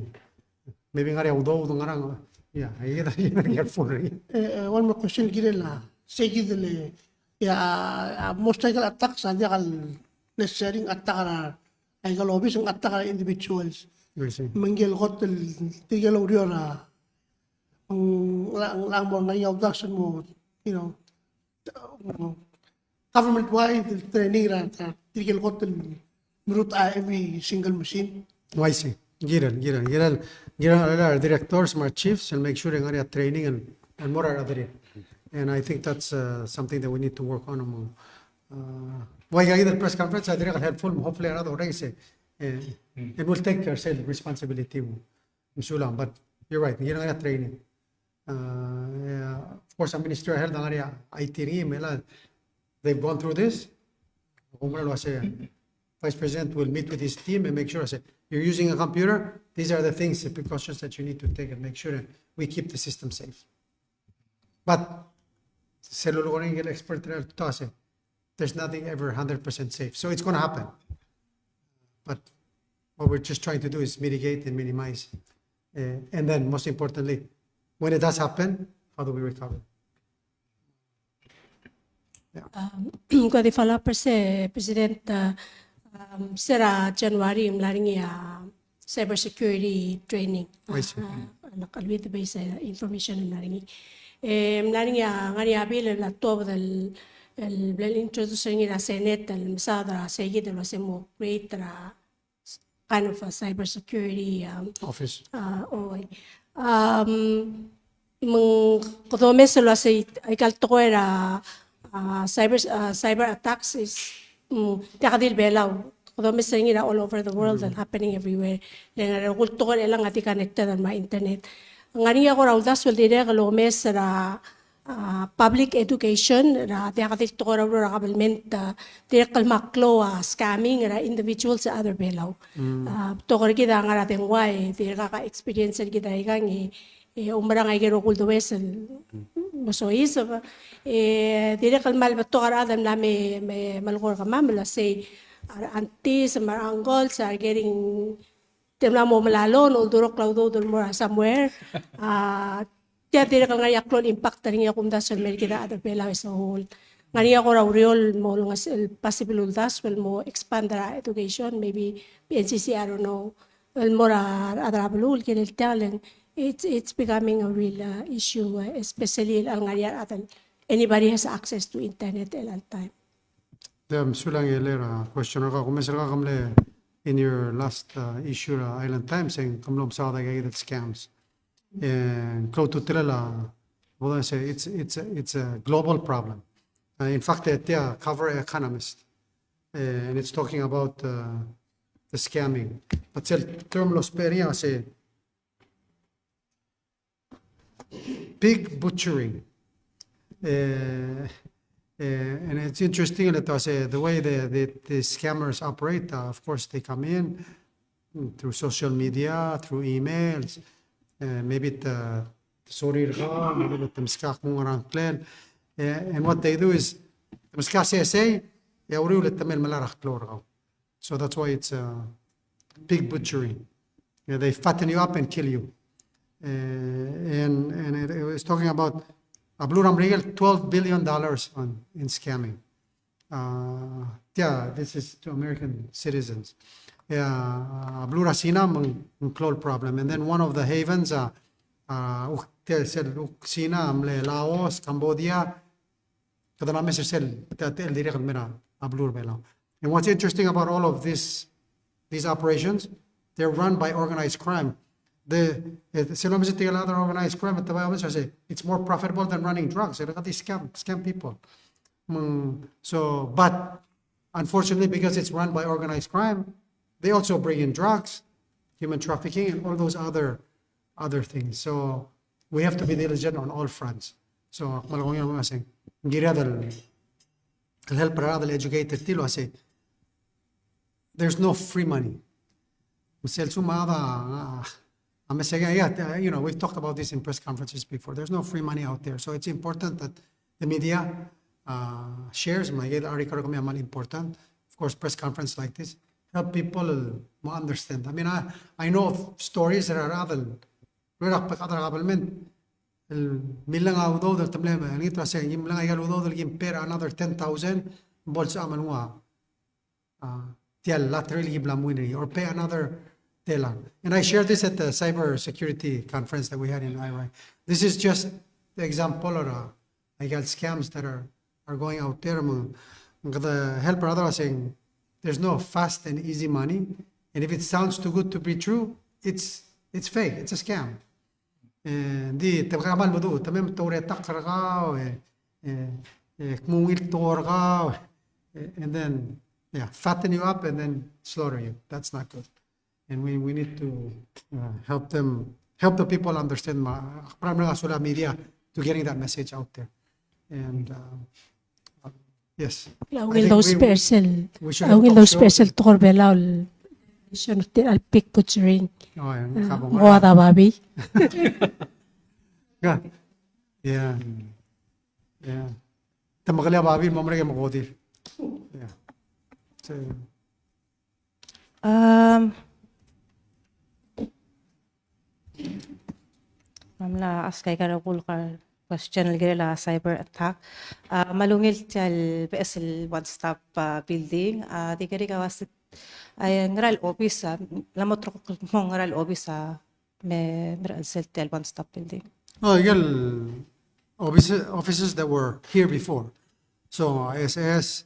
maybe ngari udo ngarang. Yeah, ay kita careful. One more question girela. Sige dele. Most likely attacks hindi kal necessary attack ay kalobis ang attack individuals. Manggil hotel tiga uriyo na ang lang mo na yung mo, you know, government-wide training na tiga hotel route every single machine. I see. Giran our directors, our chiefs, and make sure they are training and more other. And I think that's something that we need to work on. Why the press conference? I think helpful. Hopefully, another race. And we'll take ourselves responsibility. But you're right. You're not training. Of course, the Ministry of Health, IT, they've gone through this. Vice President will meet with his team and make sure. You're using a computer. These are the things, the precautions that you need to take and make sure we keep the system safe. But expert there's nothing ever 100% safe. So it's going to happen. But what we're just trying to do is mitigate and minimize. And then most importantly, when it does happen, how do we recover? Ko di follow up se President sera January mlaring ya cybersecurity training. Nakalwit ba sa information mlaring. Mlaring ya ngari abil la top del el introducing la Senate el misada seguir de los emo create kind of a cybersecurity Office. Mung kodome selo say ikal to era cyber attacks is takadil belaw kodome saying all over the world and happening everywhere lenga kulto elang ati connected on my internet ngani ako raw das will dire kalo mesra public education ra takadil to raw ra kabelment dire kalmaklo scamming ra individuals sa other belaw to ko kita ngara tengway dire ka experience kita ikangi umrang ay gero kuldo wesel so isa dire kalmal bato adam na me malgor ka mamla say aunties and uncles are getting temla mo malalon uldurok laudo more somewhere dia dire kal ngayak klon impact ring ya kumdas mer kita ada pela sa whole ngani ako raw real mo lungas possible uldas will mo expand the education maybe PNCC I don't know el mora adrabul kinel talent. It's becoming a real issue, especially anybody has access to internet at all time. Sulang elera question ka kumesel ka kamle in your last issue Island Times saying kamlom sa da gated scams. And close to Trela, what I say it's a global problem. In fact, they are cover economist, and it's talking about the scamming. But the term los peria say pig butchering. And it's interesting that the way the scammers operate, of course, they come in through social media, through emails, maybe the sorry, maybe the miskak mong arang plan. And what they do is, the miskak say, so that's why it's pig butchering. They fatten you up and kill you. And it was talking about a Blue Ram Regal, $12 billion in scamming. This is to American citizens. Blue Rasina close problem. And then one of the havens, said Sina, Laos, Cambodia, and what's interesting about all of these operations, they're run by organized crime. It's more profitable than running drugs. Look at these scam people. So, but unfortunately, because it's run by organized crime, they also bring in drugs, human trafficking, and all those other things. So we have to be diligent on all fronts. So, educated tilo say there's no free money. I'm saying, we've talked about this in press conferences before. There's no free money out there. So it's important that the media shares. Important. Of course, press conference like this help people understand. I mean, I know of stories that are other. Another 10,000 or pay another. And I shared this at the cyber security conference that we had in IRI. This is just the example of scams that are going out there. The helper other saying there's no fast and easy money, and if it sounds too good to be true, it's fake. It's a scam. And then fatten you up and then slaughter you. That's not good. And we need to help the people understand media to getting that message out there. And yes. Those special torbela al pick butchering. Moada babi. Yeah. Tamagalya babi mamre magodir. Yeah. So Mamla askay karakul ka question la cyber attack. Malungil tal PSL one stop building. Di kari kawas ay ngaral office lamotro mo ngaral office me meral sel tal one stop building. Oh, offices that were here before. So ISS,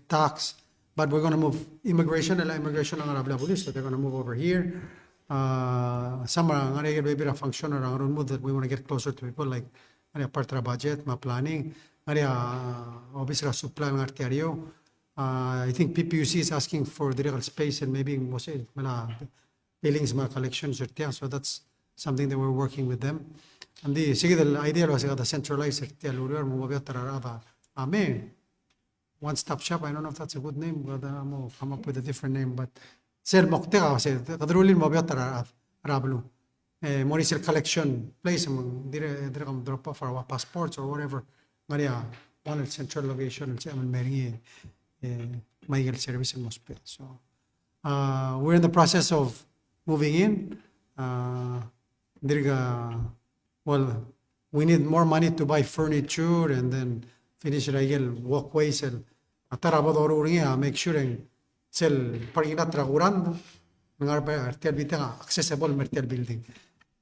tax, but we're going to move immigration ang Arabla police, so they're going to move over here. Some are maybe a function or move that we want to get closer to people, like part of budget, ma planning, obviously supply ng arteryo. I think PPUC is asking for the real space and maybe billings, collections, so that's something that we're working with them. And the idea was the centralized one-stop shop. I don't know if that's a good name, but I'm come up with a different name. But sir, mokta kasi kadrulin mo biya rablo. Monisel collection place, dire drop off our passports or whatever. Maria, one central location, meringi Michael service in Mospel. So we're in the process of moving in. Well, we need more money to buy furniture and then finish walkways and make sure and sell parking lot raguran accessible mertel building.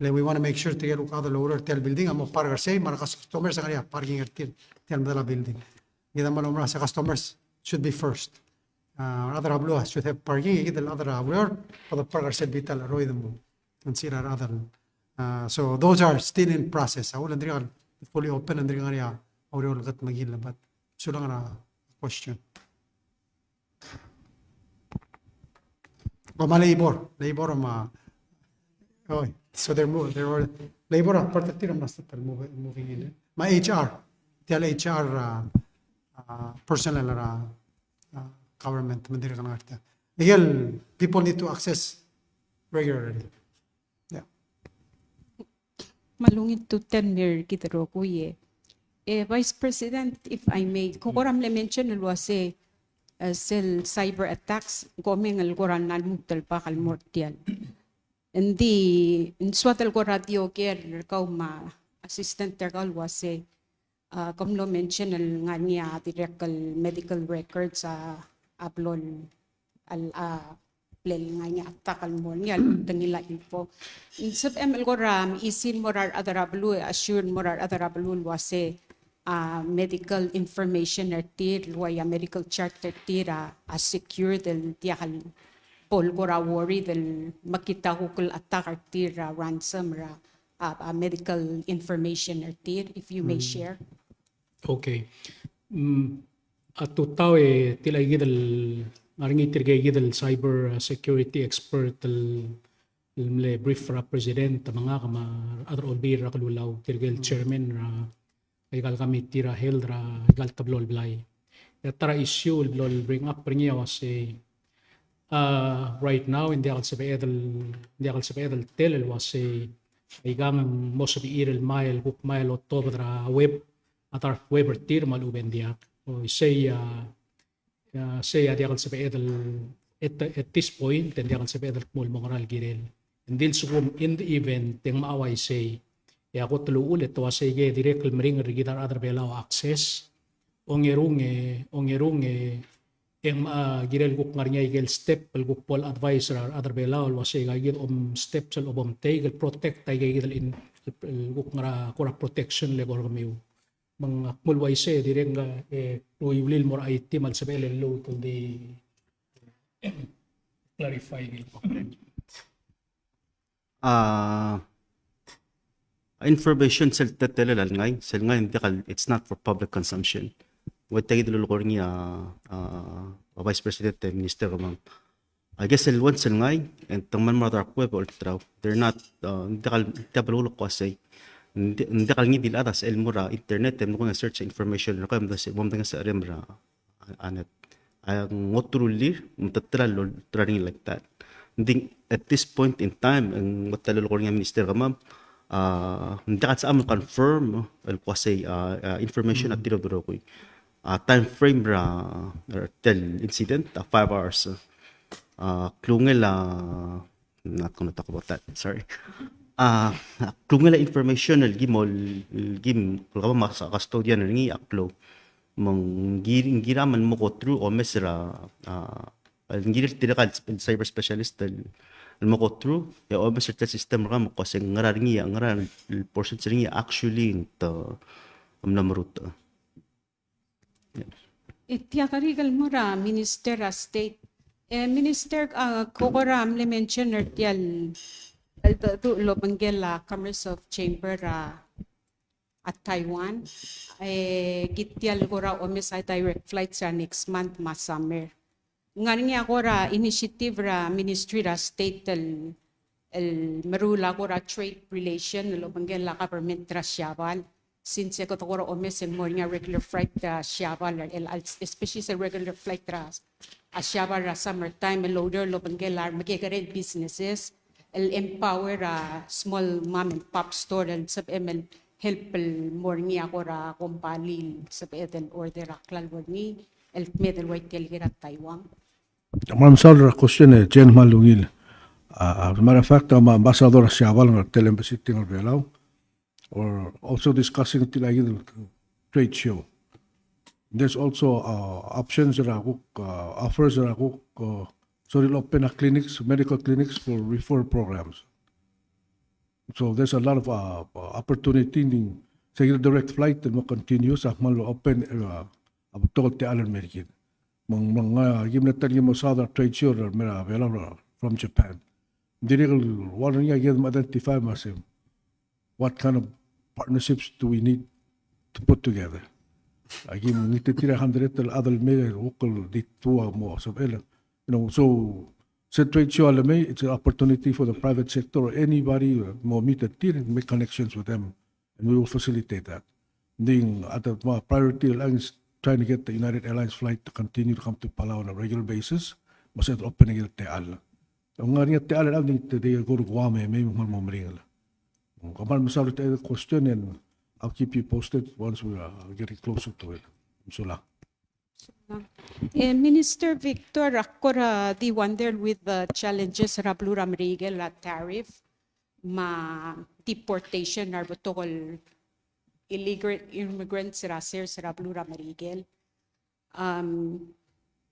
Like we want to make sure to get other lower tel building amo parker say marakas customers ang parking tel building. Kita mo sa customers should be first. Other hablo should have parking the other hablo for the parker said vital roy them consider other. So those are still in process. I will fully open and area or gat magila, but so lang na question. Labor so there were labor protective moving in. My HR, tell HR personnel government people need to access regularly. Malungit to 10 mir kitaro kuye. Vice President, if I may, kukuram le mention was sel cyber attacks gomeng al goran nan mutal pa kal mortial. Hindi inswatal ko radio care ma assistant tergal was kom lo mention al nga niya direct medical records sa aplon al plel nga niya atakal mo niya tangila info insab ml goram isin morar adarablu assure morar adarablu was medical information artir waya medical chart artira secure del tiakal pol gora worry del makita hukul attack artira ransom ra medical information artir if you may share. Okay. Atutaw tilay gidal ngaringi tirgay gidal cyber security expert le brief ra president mga kama other olbir ra kalulaw tirgay chairman ra igal kami tira held ra igal tablol blay. Tara issue lol bring up niya was right now hindi akal sa edel tel was igang most of the irel mile book mile october ra web atar web tir maluben dia o say di akal sa edel at this point hindi akal sa edel mul moral girel and then sugum in the event ting maaway say ya ko tulu ulit to say ge direct mering rigitar other belaw access ongerung ang girel guk ngarnya igel step pel guk pol advisor other belaw was say gagil step sel obom tegel protect ay gagil in guk ngara kora protection le gor kamiu mang mulway say direct nga uyulil more IT mal sabel low to the clarify information sel tetelal ngay sel ngay it's not for public consumption. What tayo dululor niya Vice President Minister Ma'am. I guess sel once sel ngay and tangman mother web or traw they're not tabalulok ko say hindi kal ngidil atas el mura internet tem ko nga search information ko am sa bom sa remra anet ay ngotruli mutatral running like that. Hindi at this point in time ang matalulok niya Minister Ma'am hindi ka sa amin confirm kasi information at tinodoro ko time frame ra tel incident 5 hours klungel not gonna talk about that sorry Kung ngala information gim kalau mas custodian ngi aklo giraman mo ko through o mesra ngir tidak kan cyber specialist mo ko through ya o mesra system ram ko sing ngarar portion sing actually to namrut. Itiakarigal mo ra, Minister State. Minister, kokoram le mention ertial lo panggela Commerce of Chamber at Taiwan. Gitial ko ra omisay direct flight sa next month summer. Nga niya ko ra initiative ra Ministry ra State el marula ko ra trade relation lo panggela government ra Siabal. Since ko ra omis en mo nga regular flight ra Siabal especially sa regular flight ra Siabal ra summertime loader lo panggela magigare businesses. El empower small mom and pop store and sub ML help el morning ako ra company sub eden order aklal morning el medel white tel Taiwan. Ma'am Sandra, question Jen Malungil. As a matter of fact, I'm ambassador Siabal ng Embassy ng Palau, or also discussing the trade show. There's also options that offers that so they'll open clinics, medical clinics for referral programs. So there's a lot of opportunity in say direct flight and continue sa malo open abtol te alan merkin. Mga gimnatan mo sa trade show mera from Japan. Direct one niya get identify masim. What kind of partnerships do we need to put together? Agim nititira 100 adal mega ukol ditua mo so so sa trade show it's an opportunity for the private sector or anybody more meet and make connections with them, and we will facilitate that. Then at the priority is trying to get the United Airlines flight to continue to come to Palau on a regular basis. Mas opening it teal. Ang nga niya teal lang ni today go to Guam may mamring. Kaman masalit the question and I'll keep you posted once we are getting closer to it. Sula. Minister Victor, ako ra di wonder with the challenges ra pluram regel la tariff, deportation na butokol illegal immigrants ra sir sa pluram regel.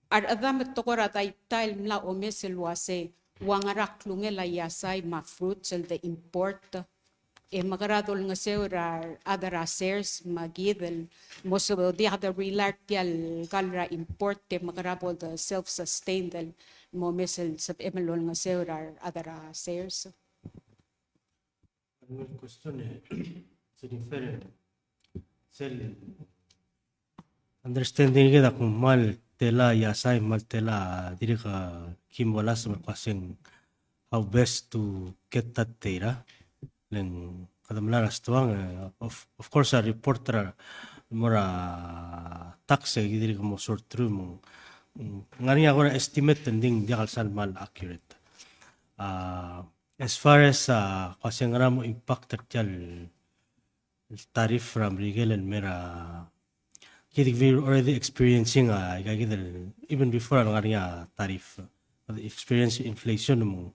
Adam to ko ra tail mla omeselwase wangarak lungela yasay fruits and the import. Magaradol nga sewra other assers magidel most of the other relartial kalra import magarabol the self-sustained mo mesel sa emelol nga sewra other assers. Ang question sa different sel understanding kita kung mal tela yasay mal tela diri ka kimwalas makasing how best to get that data. Len kadamlaras tuang of course a reporter mora tax gidiri mo sort through mo ngani ako na estimate tending di kalsal mal accurate as far as kasi nga mo impact tyal tariff from legal and mera kidig we already experiencing even before ang nga tariff experience inflation mo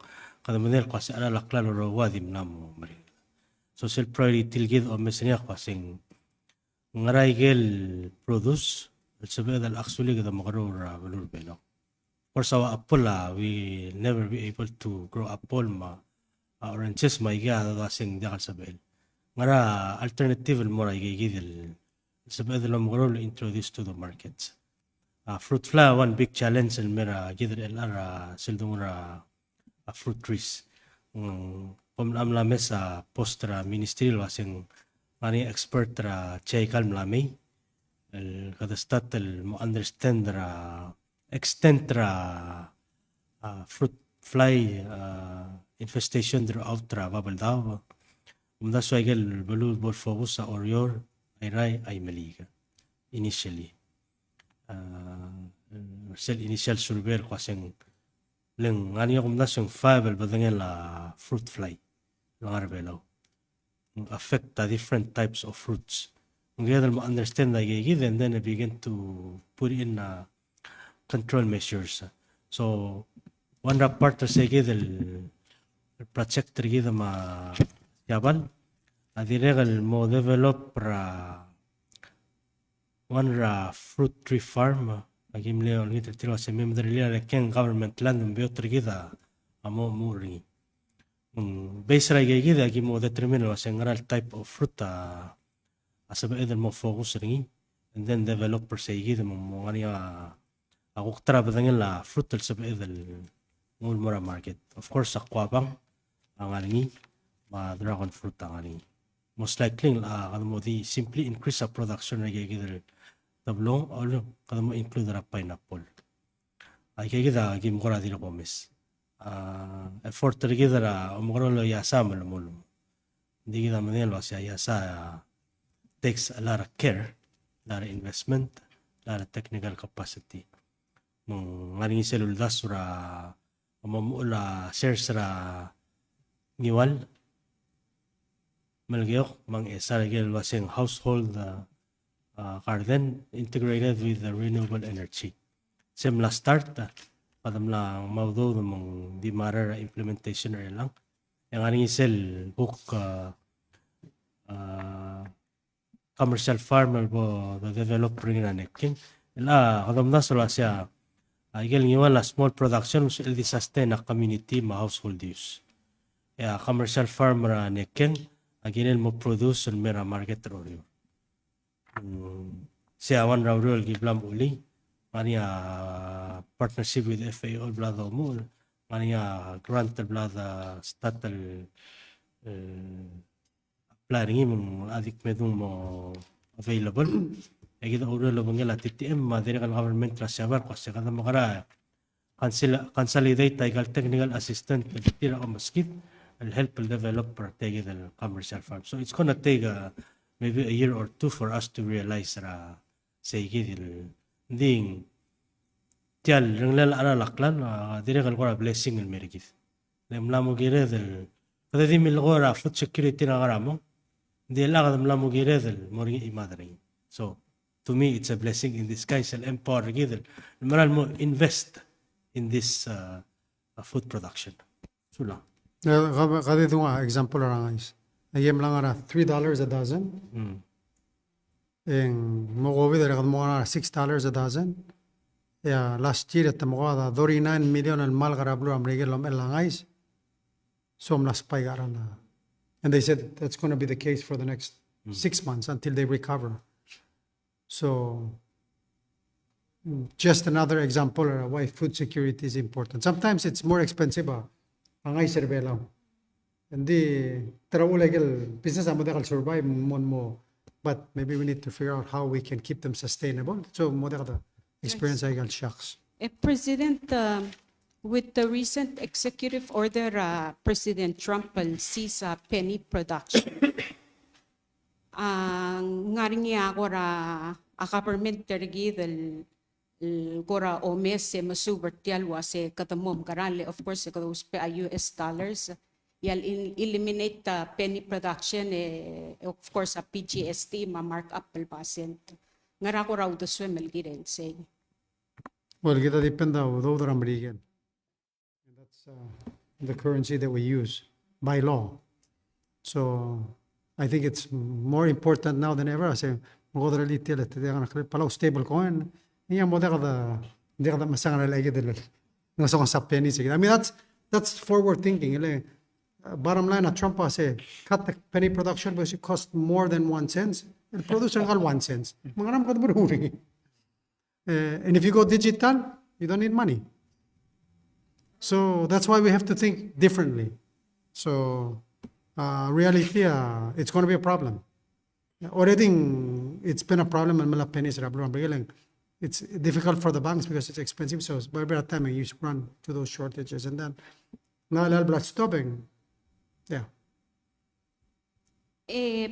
kada manel kasi ala laklalo rawadim namo mari. So self-priority tilgid o mesenya kasing ngaraygel produce sabi dal actually kada makaror valor belo. For sa apple we never be able to grow apple oranges maiga kasing dakal sabel. Ngara alternative mo ra igigidel sabi dal makaror introduce to the markets. Fruit fly one big challenge and mera gidel LR sildumura fruit trees. Pamlam lame sa postra ministerial wasing mani expert ra cheikal mlame el kadastat el mo understand ra extent ra fruit fly infestation throughout ra babal daw that's why gel balul bol focus sa orior ay maliga initially sel initial survey kasing leng ngani ako mnas yung fiber badangel fruit fly lang affect the different types of fruits. Together mo understand that and then I begin to put in control measures. So one part to say the project ma Yabal, adiregal mo develop one fruit tree farm, agim leo ngita tiro se member leo ken government land beotr gida amo muri. Base ra gida agim mo determine was ngral type of fruit asaba either mo focus ringi and then developer say gida mo ngani ako tra badangin la fruit asaba either ngul mora market. Of course akwabang ang alingi ma dragon fruit ang alingi. Most likely kada mo di simply increase the production na gigidal tablong or kada mo include ra pineapple. Ay kaya gim ko ra dilo pomes. Effort ra gida ra umgoro lo yasa malumulo. Hindi kita manilo siya yasa takes a lot of care, a lot of investment, a lot of technical capacity. Mong ngaring seluldas ra mamula shares ra ngiwal malgayok mang esaragel wasing household garden integrated with the renewable energy. Simla start padam lang maudo mong di mara implementation na lang. Yang aning sel book commercial farmer bo the developer na neking. Ila kadam na sala siya igel ngiwala small production el di sustain a community ma household use. Ya commercial farmer neking agin mo produce on mera market rorio. Siya wan raw giblam uli mania partnership with FAO blada mo mania grant blada statal planning mo adik medung mo available kita uro lo bangela TTM madere kan government rasyabar kasi kada makara consolidate tagal technical assistant tira o maskit will help the developer take the commercial farm. So it's gonna take maybe a year or two for us to realize say gidil ding tial ringlal ara laklan dire kal gora blessing el merigis. Lemlamo gire del kada di mil gora food security na garamo di la kada mlamo gire del mori imadring. So to me it's a blessing in disguise el empower gidil maral mo invest in this food production. Sula. Kada ito nga, example lang guys. Nagyem lang ara $3 a dozen. Ang mokobi dara kad mo ara $6 a dozen. Yeah, last year at mo kada 39 million al mal garablo am regel lom lang guys. So am naspay gara na. And they said that's going to be the case for the next 6 months until they recover. So just another example of why food security is important. Sometimes it's more expensive. Angay serve lang. Hindi taraulagel business amo dakal survive mo, but maybe we need to figure out how we can keep them sustainable. So mo dakal experience ay gal shocks. President, with the recent executive order, President Trump will cease penny production. Ngaring agora a government tergi del gora o mes masubertial wase katamom garale, of course kada uspe a US dollars yal eliminate penny production of course a PGST ma mark up pel pasent ngara ko raw the swimel giren say. Well, kita depend daw the American. That's the currency that we use by law. So I think it's more important now than ever. Kasi magodra litil at Palau stable coin. Iya mo dekada masang na lagi dilo. Nasa kong sa penny sige. I mean that's forward thinking. Bottom line, Trump say cut the penny production because it costs more than 1 cent. El producer ngal 1 cent. Mga nam kad bururi. And if you go digital, you don't need money. So that's why we have to think differently. So reality, it's going to be a problem. Already, it's been a problem in Malap pennies. It's difficult for the banks because it's expensive. So by the time you run to those shortages, and then now blood stopping. Yeah.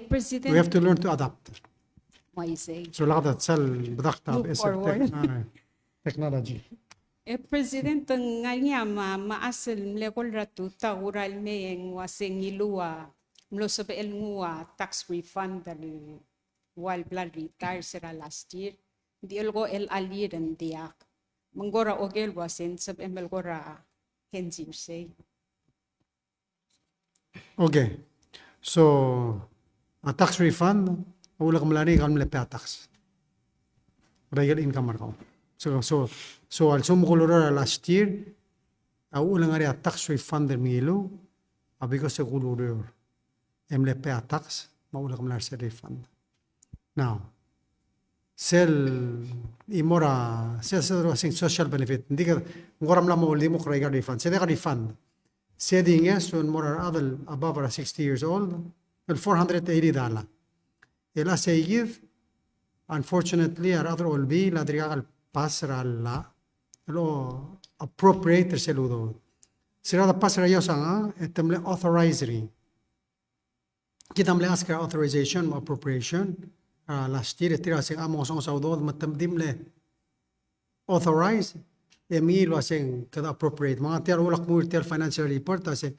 President, We have to learn to adapt. why say? So لغة تسل بدقتها Move forward. technology. President, nganya maasal mlekol ratu taural me ang waseng ilua mlo sabi el ngua tax refund dari while blood retire sira last year. Di elgo el alir and diak. Manggora ogel wasen sab emelgora henzim say. Okay. So, a tax refund, wala ka malani ka mle pay tax. Regular income marko. So al sumo kulura last year, wala nga a tax refund der milo, because sa kulura emle pay tax, mawala ka malari sa refund. Now, sel sing social benefit. Hindi ka ngoram la mo mo kaya refund. Sede ka refund. Setting yes when more adult above 60 years old, well, $480. Ela sayid, unfortunately, our other will be la drigal pasra la lo appropriate seludo. Sira da pasra yo sanga etemle authorizing. Kitamle ask authorization appropriation last year tira sing amo song saudod matamdimle authorize emilo asing kada appropriate mga tiar ulak mo tiar financial report ase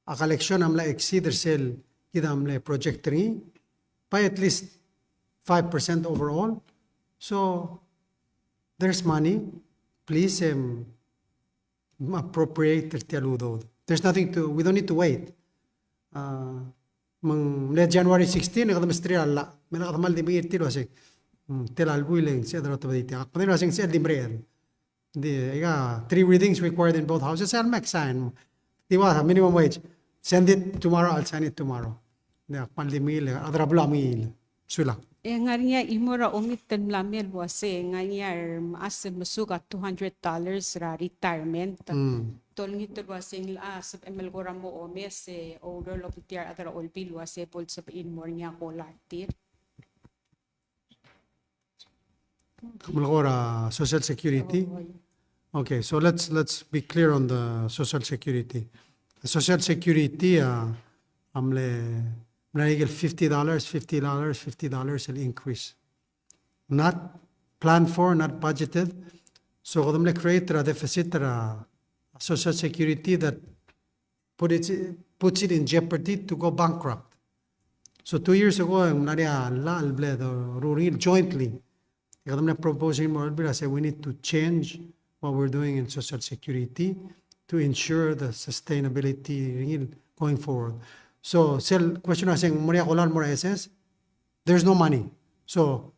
a collection amla exceed sel kidamle project 3 by at least 5% overall. So there's money. Please appropriate tialudo. There's nothing to, we don't need to wait. January 16, nakadamistri alla. May nakatamal di may tilo asi. Tilalbuiling siya daro tabaditi. Kapag nila sing siya limrean. Hindi, 3 readings required in both houses. I'll make sign. Diba, minimum wage. Send it tomorrow, I'll sign it tomorrow. Pandemil, adrablamil. Sula. Nga niya imora umitan lamel wase nga niya as masuga $200 ra retirement. Tol ngito wase sa ML ko ramo omes order lo pitiar adra olbil wase pol sa in more niya ko latir. Kamulgora Social Security. Okay, so let's be clear on the Social Security. The Social Security amle $50, $50 will increase. Not planned for, not budgeted. So we create a deficit Social Security that puts it in jeopardy to go bankrupt. So 2 years ago, jointly, proposing more, I said we need to change what we're doing in Social Security to ensure the sustainability going forward. So, question is saying, more SS, there's no money. So,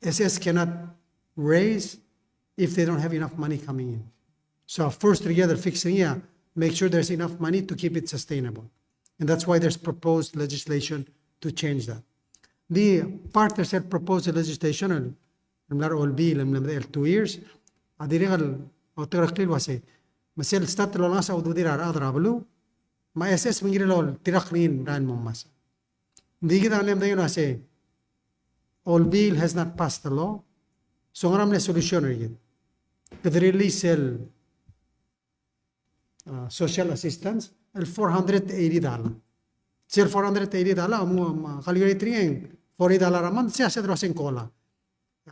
SS cannot raise if they don't have enough money coming in. So, first together, fixing make sure there's enough money to keep it sustainable. And that's why there's proposed legislation to change that. The partners had proposed the legislation, all bill, 2 years. Adiregal, autocratic was a Masel stat lolas au dudir adra blu. Ma SS mingirelo tiraknin ran mamas. Digita nem dayo na say all bill has not passed the law. So ngaram na solution rin. Could release social assistance el $480. Sel $480 amu calculate rin $40 a month siya sa drosing cola.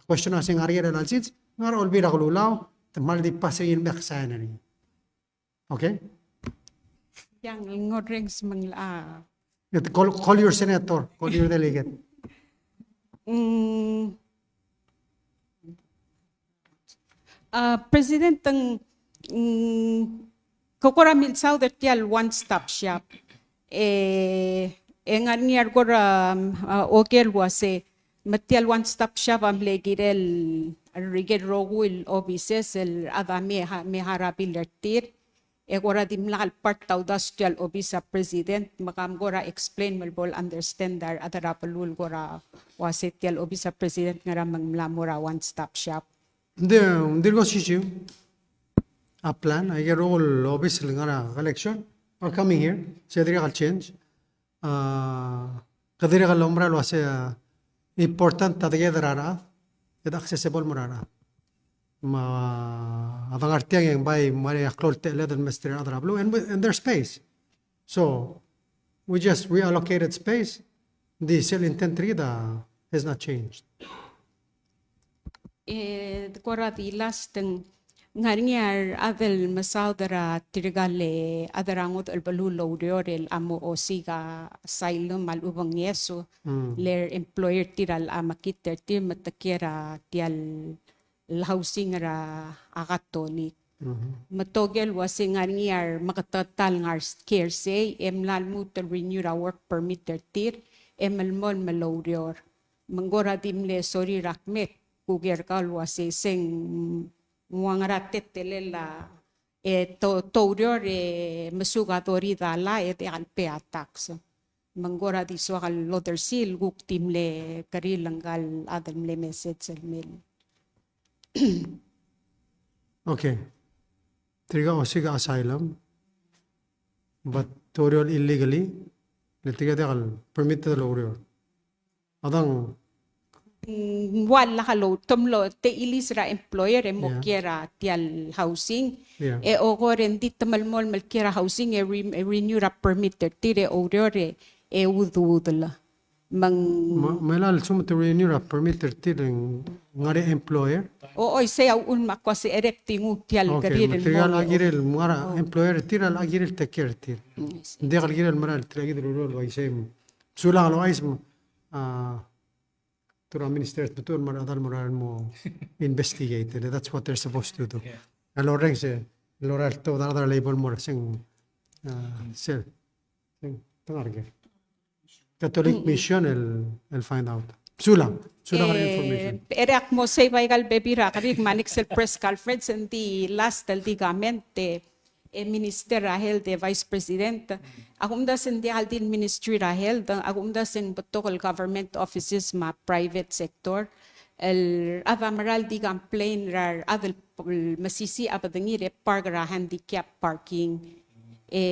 Question na sing ariya na sits ngar all bill akululaw tamal di pasin baksan rin. Okay? Yang ngodrings mangla. Call your senator, call your delegate. President ang kokoramil sa tial one-stop shop. Nga niyar ko okel wase matial one-stop shop am legirel rigid rogul offices el adame meharabil lertir. Egora dimlakal part taudas tial obisa president makam gora explain malbol understand dar adarapalul gora wasit tial obisa president ngara manglamura one stop shop. There goes issue. A plan. I get all office ngara election are coming here. So there will change. Kadira lombra lo ase important together ara. It accessible morara. Avangartiang yang by Maria Clote leather Mr. Adrablu and their space. So we just reallocated space. The cell intent has not changed. Kora di last ngaringar adel masaudara tirigale adarangot el balulo diorel amo osiga asylum malubang yeso ler employer tiral amakiter tir matakira tial housing ra akatolik Matogel was nga niyar makatatal ngar care say emlal mutal renew a work permit tir emalmol malorior. Manggora dimle sorry rakmet kuger kalwasi sing muangaratet telela taurior masugatori dala de alpea tax. Manggora di so kal loter sil guk timle karilangal adamle message mil. Okay. Triga osiga asylum, but toriol illegally, litiga dekal permitted lorior. Adang Wala kalo tumlo te ilisra employer mo kiera tial housing Yeah. ogo ren dit malmol mal kiera housing renew ra permitted tire orore ududla mang Melal sum to renew a permitted tiling ngare employer. oy say un makwasi erecting tial Okay, karir material agiril mara employer tiral agiril take care tir. Dekal giril maral tiragid rurol wa isem. Sulang lo ism tura minister tutur mar adal moral mo investigate. That's what they're supposed to do. Aloreng se loral to the other label more sing sel. Sing tangarge. Catholic mission el find out. Sulang ang information. Erak mo say baigal bebira karig manik sel press conference and the last del digamente minister Rahel de vice president agumda sen di aldin ministry Rahel agumda sen protocol government offices ma private sector el adamaral di complain rar adel masisi apadangire park ra handicap parking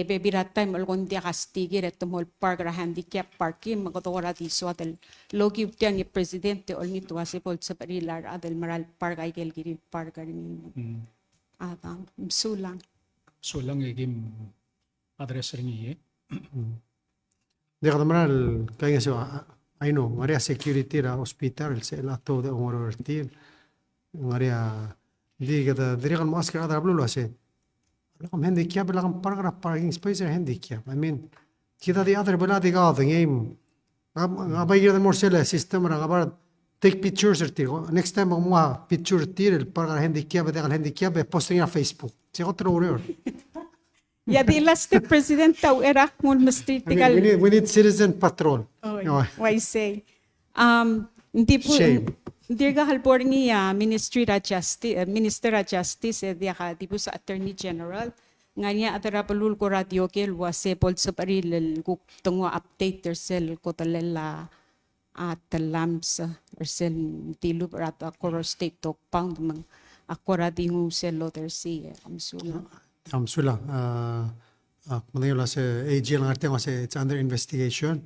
bebira time algon dia kastigir etomol park ra handicap parking magodora di so adel logi utian ni presidente olni tuase pol sa parilar adel maral park ay gilgiri park ni adam sulang So lang igim address rin iye. Dekal maral kaya siya I know Maria security ra hospital se la to de umorortil Maria di kada dire kan masker ada blu ase lakam handicap lakam parking space handicap I mean kita di other baladi ga the game abay gida more sele system ra gabar take pictures tir next time mo picture tir el parking handicap de handicap posting on Facebook se otro horror ya di last president tau era mul mesti tigal we need citizen patrol. why say hindi po Shame. dirga halbor ni ministry ra justice minister ra justice dia ka di po sa attorney general nga niya atara palul ko radio kel wase pol sa paril guk tungo update tersel ko talela at lams ersel tilu rat akoro state tok pound mang akora di hu sel loter si amsula Amsula Madayola se AG lang arte kasi it's under investigation.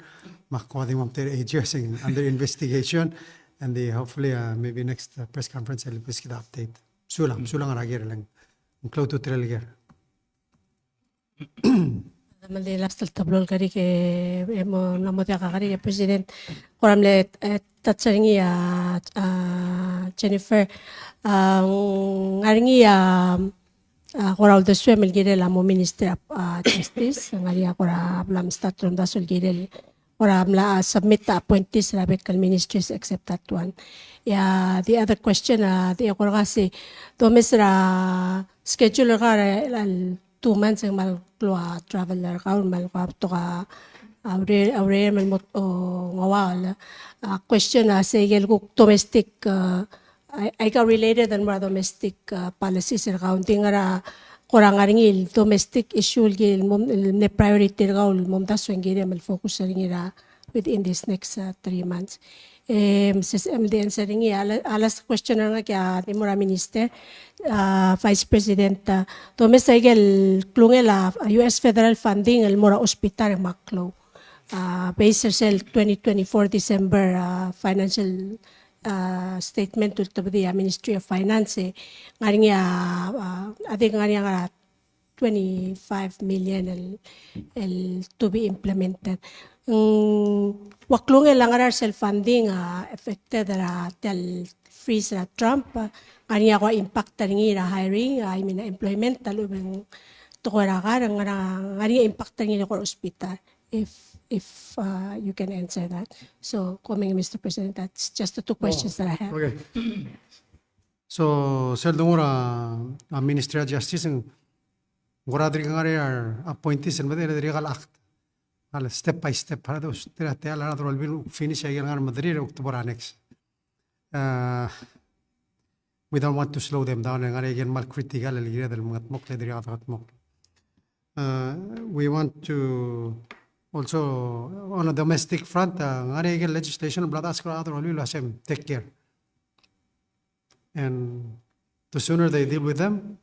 Makuha din mo AG saying under investigation and hopefully maybe next press conference I'll please get update. Sulang ang ragir lang. Close to trailer. Mali last tablol kari ke emo namote kari ke president koramle tatsaringi Jennifer ngaringi koral de swemel gire la mo minister justice ngaria kora blam statron da sul gire kora amla submit the appointees rabet kal ministries except that one ya the other question the kora kasi to mesra schedule ka 2 months ang mal traveler ka mal to ka awre mal mo ngawal question say gel domestic I got related and more domestic policies accounting ara korang aringil domestic issue gil mom ne priority gaul mom ta swengire mal focus ringira within this next 3 months sis MDN saringi alas question nga kya timura minister vice president domestic gel klungela US federal funding el mora hospital maklo based sel 2024 December financial statement to the Ministry of Finance ngaring I think ngaring 25 million el to be implemented waklong lang ara self funding affected tel freeze Trump ngaring ako impact ringi hiring I mean employment talubeng to ko ngaring impact ringi ko hospital if you can answer that. So, coming Mr. President, that's just the 2 questions that I have. Okay. So sel dungura Ministry of Justice ng goradri ngare are appointees and madere regal act. Al step by step para dos tira te ala rol bil finish ay ngar madri October annex. We don't want to slow them down ngare gen mal critical el gira del mga tmok le diri atat mok. We want to also on a domestic front ngare gen legislation blood ask other rol bil asem take care. And the sooner they deal with them,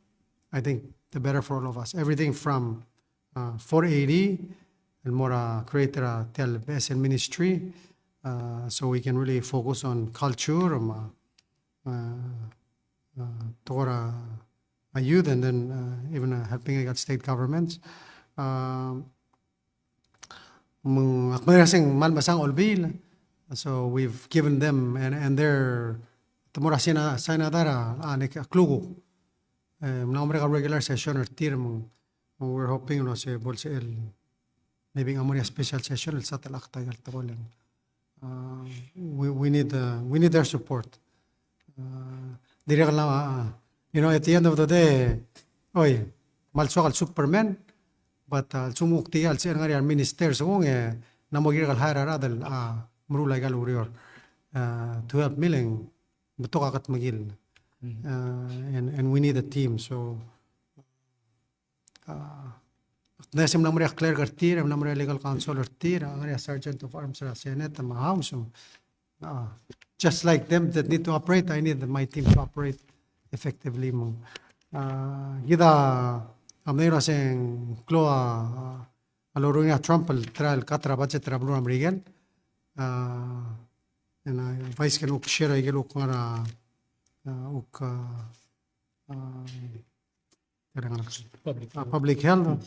I think the better for all of us. Everything from 480, and more create a tel BSL ministry, so we can really focus on culture, Tora a youth, and then even helping at state governments. So we've given them and their Tamura Sanadara anek klugo. Namre ka regular session or tir we're hoping no se bolse el maybe a special session el satalak tagal tagolan. We need their support. Dire la you know, at the end of the day, oy malso kal Superman, but sumukti al ser ngari minister so ng namogir kal harara dal mrula gal urior to help milling betok akat magil. And we need a team. So nasim namre clear gartir, namre legal counsel gartir, angre sergeant of arms sa Senate ma house. Just like them that need to operate, I need my team to operate effectively mo. Gida amnero sing kloa alorunya Trump el trial katra budget trablo amrigen. And vice can share igel ukara public health.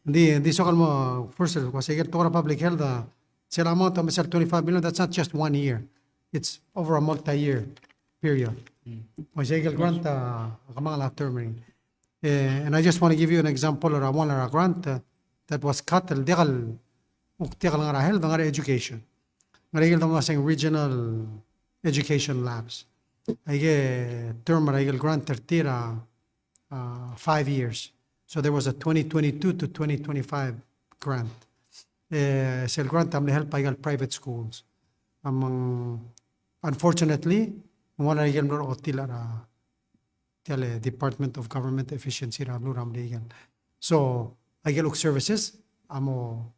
Di sokal mo first kasi igel tora public health sila amount of 25 million, that's not just 1 year. It's over a multi-year period. Kasi igel grant kamang term. And I just want to give you an example or a grant that was cut degal uktigal nga rahel nga education. Nga tama saying regional education labs. I get term marigel grant tertira 5 years. So there was a 2022 to 2025 grant. Sel grant am help igal private schools. Unfortunately, wala igel nor otilara tele Department of Government Efficiency ramlo ramligan. So igel services amo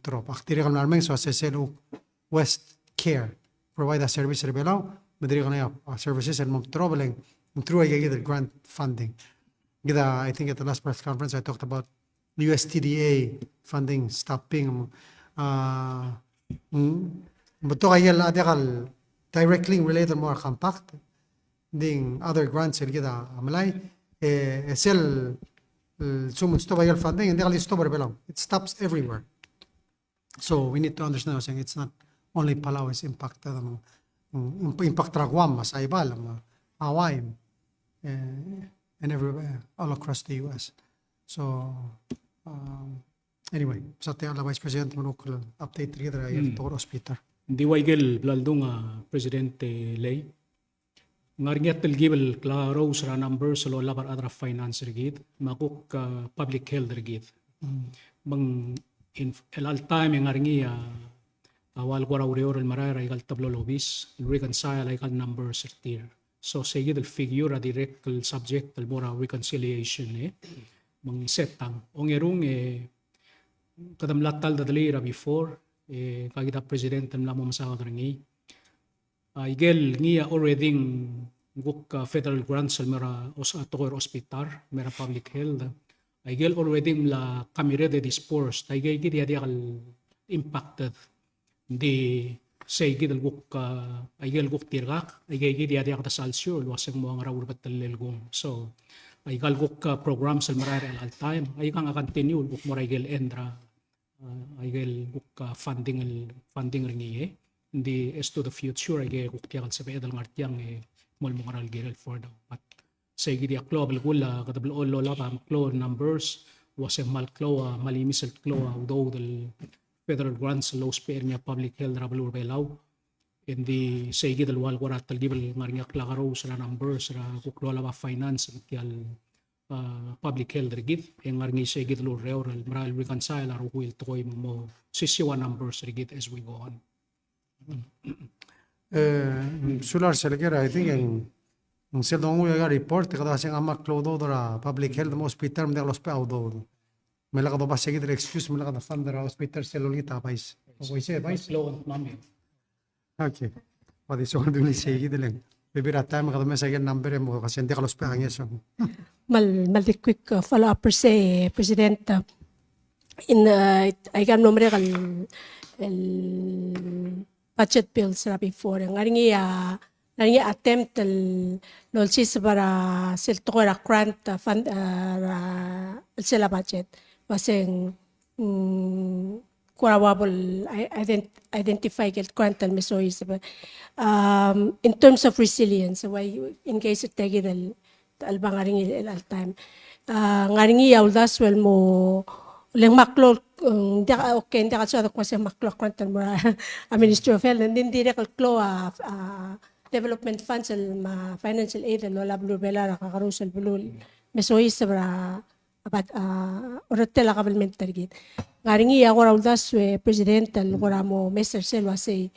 trop. Aktiri kam narmeng so seselo West Care provide a service rebelaw madiri kana services and mom troubling through I get the grant funding. I think at the last press conference I talked about USTDA funding stopping. But to ayel adekal directly related more compact ding other grants el gida amalay sel sumun stop ayel funding and dekal stop rebelaw. It stops everywhere. So we need to understand saying it's not only Palau is impacted. Impact Ragwam, Saibal, Hawaii, and everywhere, all across the U.S. So anyway, sa te ala Vice President manukul update together ay to hospital. Di waigel blandong Presidente Lay. Ngarnget el gibel klaro sa numbers lo labar adra finance rigid, makuk public health rigid. Bang in el all time ngarngi awal ko raw el marara igal tablo lobis reconcile igal numbers tier. So sige del figure direct el subject el mora reconciliation mang setang ongerung kadam latal da dalira before kagita president la mo masawa ngi igel ngia already guk federal grants el mera atogor hospital mera public health igel already la kamire de dispersed igel dia impacted di say gidal guk aigel guk tirgak aigel gidi adi ak salsyo luaseng mo ang rawur batalelgong so aigal guk programs al marare al time aigang continue guk mo aigel endra aigel guk funding ringi di as to the future aigel guk tiagal sa pedal ngartiang mol mo ngaral girel for now but say gidi ak global gula kadablo all lola pa klo numbers waseng mal klo malimis al klo although del federal grants low spare niya public health rabal urbelaw Hindi sige dal wal warat tal gibel ngaringa klakaro sa number sa kuklola ba finance kial public health rigid yang ngaringi sige dal reoral maral reconcile aro will toy mo sisiwa numbers rigid as we go on. Sular selekera I think ang sedongo ya report kada sing amak clodo dora public health mo hospital mo los pa audo. Mela kada ba sige excuse mela kada fund dora hospital selolita pais. Okay se pais. Flow mami. Okay. Pati so duli sige dilang. Bibira time kada mesa yan number mo kasi hindi ka los pa ang yeso. quick follow-up per se, President. I can nombre el budget bills na before. Ngaringi attempt el nolsis para sil tokora grant fund sila budget. Waseng kurawable identify kel grant el mesois. In terms of resilience, why in case it take it albangaring al time. Ngaringi yauldas well mo leng maklo hindi ka okay hindi ka sa ko sa maklo kwantan mo a Ministry of Health and hindi ka klo development funds ma financial aid lo la blue bela ra kakarusel bulul mesoy sabra abat hotel government target ngaringi ya ko yauldas we president al mo Mr. Selwa say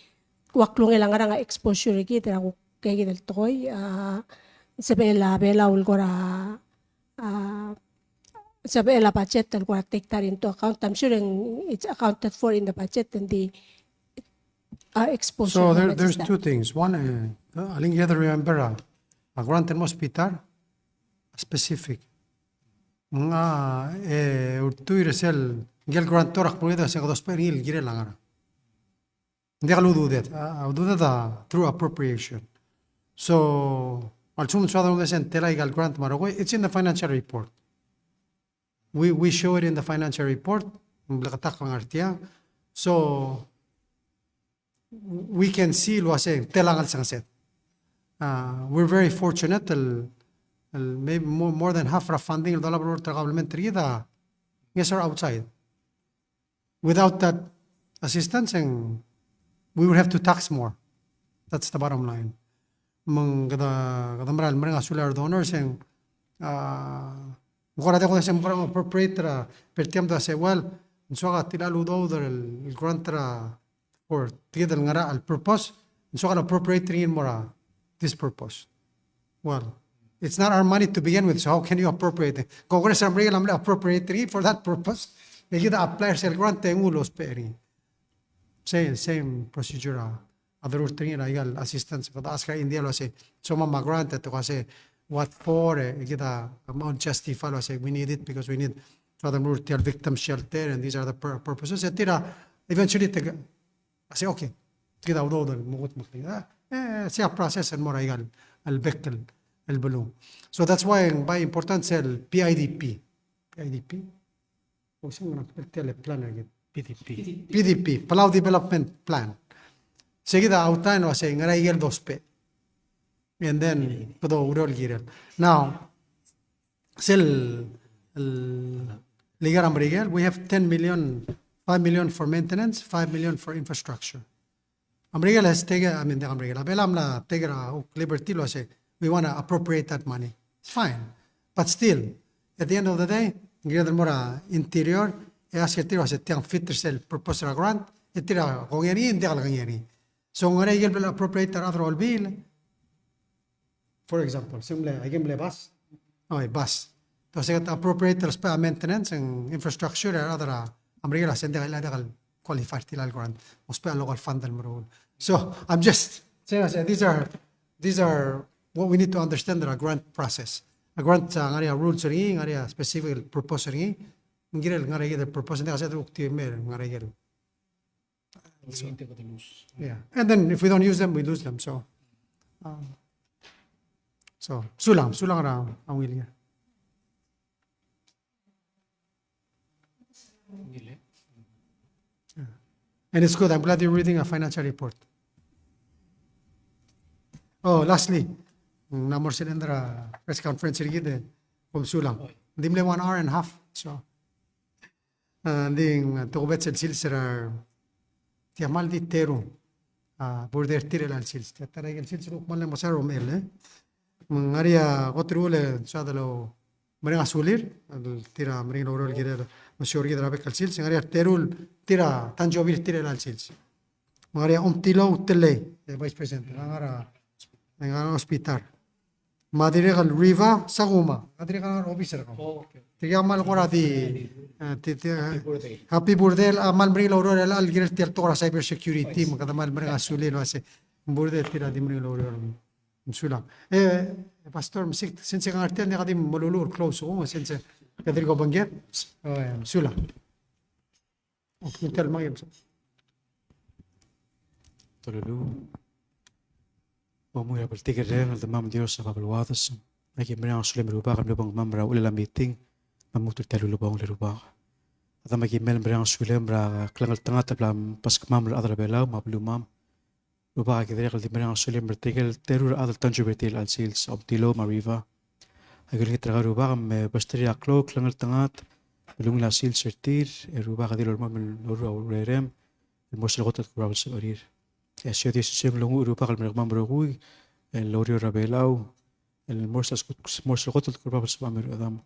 waklong ilang nga exposure gid ra ko kay gid toy Sabela ulgora Sabela budget ulgora take that into account. I'm sure it's accounted for in the budget and the exposure. So there's two things. One, I think you have to remember a grant in hospital specific. Nga urtu iresel gel grant torak pueda se dos peril gire langara. Hindi ka do that. Do that through appropriation. So it's in the financial report. We show it in the financial report. So we can see we're very fortunate. Maybe more than half of funding yes are outside. Without that assistance, we would have to tax more. That's the bottom line. Kadamral mga solar donors and mukha natin ko sa mga appropriate per tiempo say well so ka tilaludo el grant for tigil ngara al purpose so ka appropriate rin mora this purpose. Well, it's not our money to begin with, so how can you appropriate it? Congress ang regal amla appropriate rin for that purpose. Kita apply sa grant tengulos peri. Same procedure. Other routine legal assistance but ask India lo say so mama granted to say what for kita amount justify lo say we need it because we need so the multi victim shelter and these are the purposes etira eventually I say okay kita udo mugut makita say a process and more legal al bekel el balloon. So that's why by important cell PIDP o sing na plan again PDP Palau Development Plan. Seguida outline was saying ngaray dospe. And then pudo urol girel. Now still ligaram rigel we have 10 million 5 million for maintenance, 5 million for infrastructure. Amrigel has taken I mean the Amrigel abelam la tegra liberty lo say we want to appropriate that money. It's fine. But still at the end of the day ngirel mora interior e asetiro se tiang fit sel proposal grant etira kongeri hindi kala kongeri. So ngayon ay gilbel appropriate other all bill. For example, simple ay gilbel bus. Okay, bus. To say appropriate pa maintenance and infrastructure or other amrigela sende kay ladakal qualified tilal grant. Ospa local fund al marul. So I'm just saying these are what we need to understand the grant process. A grant ngari rules ring, ngari specific purpose ring. Ngirel ngari the purpose hindi kasi ukti mer ngari gel. Yeah, and then if we don't use them, we lose them. So sulang ra ang will niya. And it's good. I'm glad you're reading a financial report. Oh, lastly, namor silendra press conference rigid from sulang. Dimle 1 hour and a half. So, ding tukubet silsira tiamal di teru border tire al sils tara el sils ro mal masar rom el mangaria qotrule sadalo mereka sulir al tira mereka loro gira masyur gira rabek al sils ngaria terul tira tanjobir tire al sils mangaria tilo tele vice president ngara hospital madire gal riva saguma madire gal officer ko tiga mal qora di happy burdel amal mereka loro al gira tiar tora cyber security makada mal mereka sulir wase burdel tira di mereka loro Msulang. Pastor, since ang artel niya kadim malulur close ko, since kadiri ko banggit, msulang. Kintel mga yun. Tolulu. Mamu ya bertiga reng al tamam Dios sa babluatas. Lagi merang sulim rupa kan lubang mamra ula meeting. Mamu tertelu lubang le rupa. Ata magi mel merang sulim ra klangal tengah tablam pas kemam adra belau mablu mam. Rupa kidri kal merang sulim bertiga terur adal tanju bertil al sils optilo mariva. Agil kita rupa kam bastri aklo klangal tengah belum la sils sertir rupa kadir mam luru rem. المرسل غطت كبرى بالسؤالير الأشياء دي سيسيم لغو أوروبا المرغمان بروغوي اللوريو رابيلاو المرسل غطت كبرى بالسؤالير أذام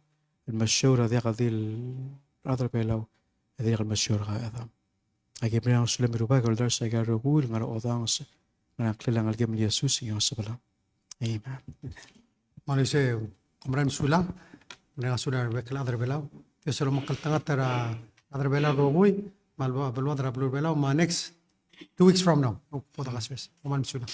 المشورة ذي قضي الأذر بيلاو ذي المشورة أذام أجيب لنا سلم أوروبا قال درس أجار روغوي لغا أذام لغا قلنا نغا الجيم يسوس يوصبلا أيمان Malaysia, kumran sulang, mereka sudah bekal adar belau. Dia selalu makal tengah tera adar belau rogui, malwa belwa adar belau ma next 2 weeks from now. Oh, foto kasih, kuman sulang.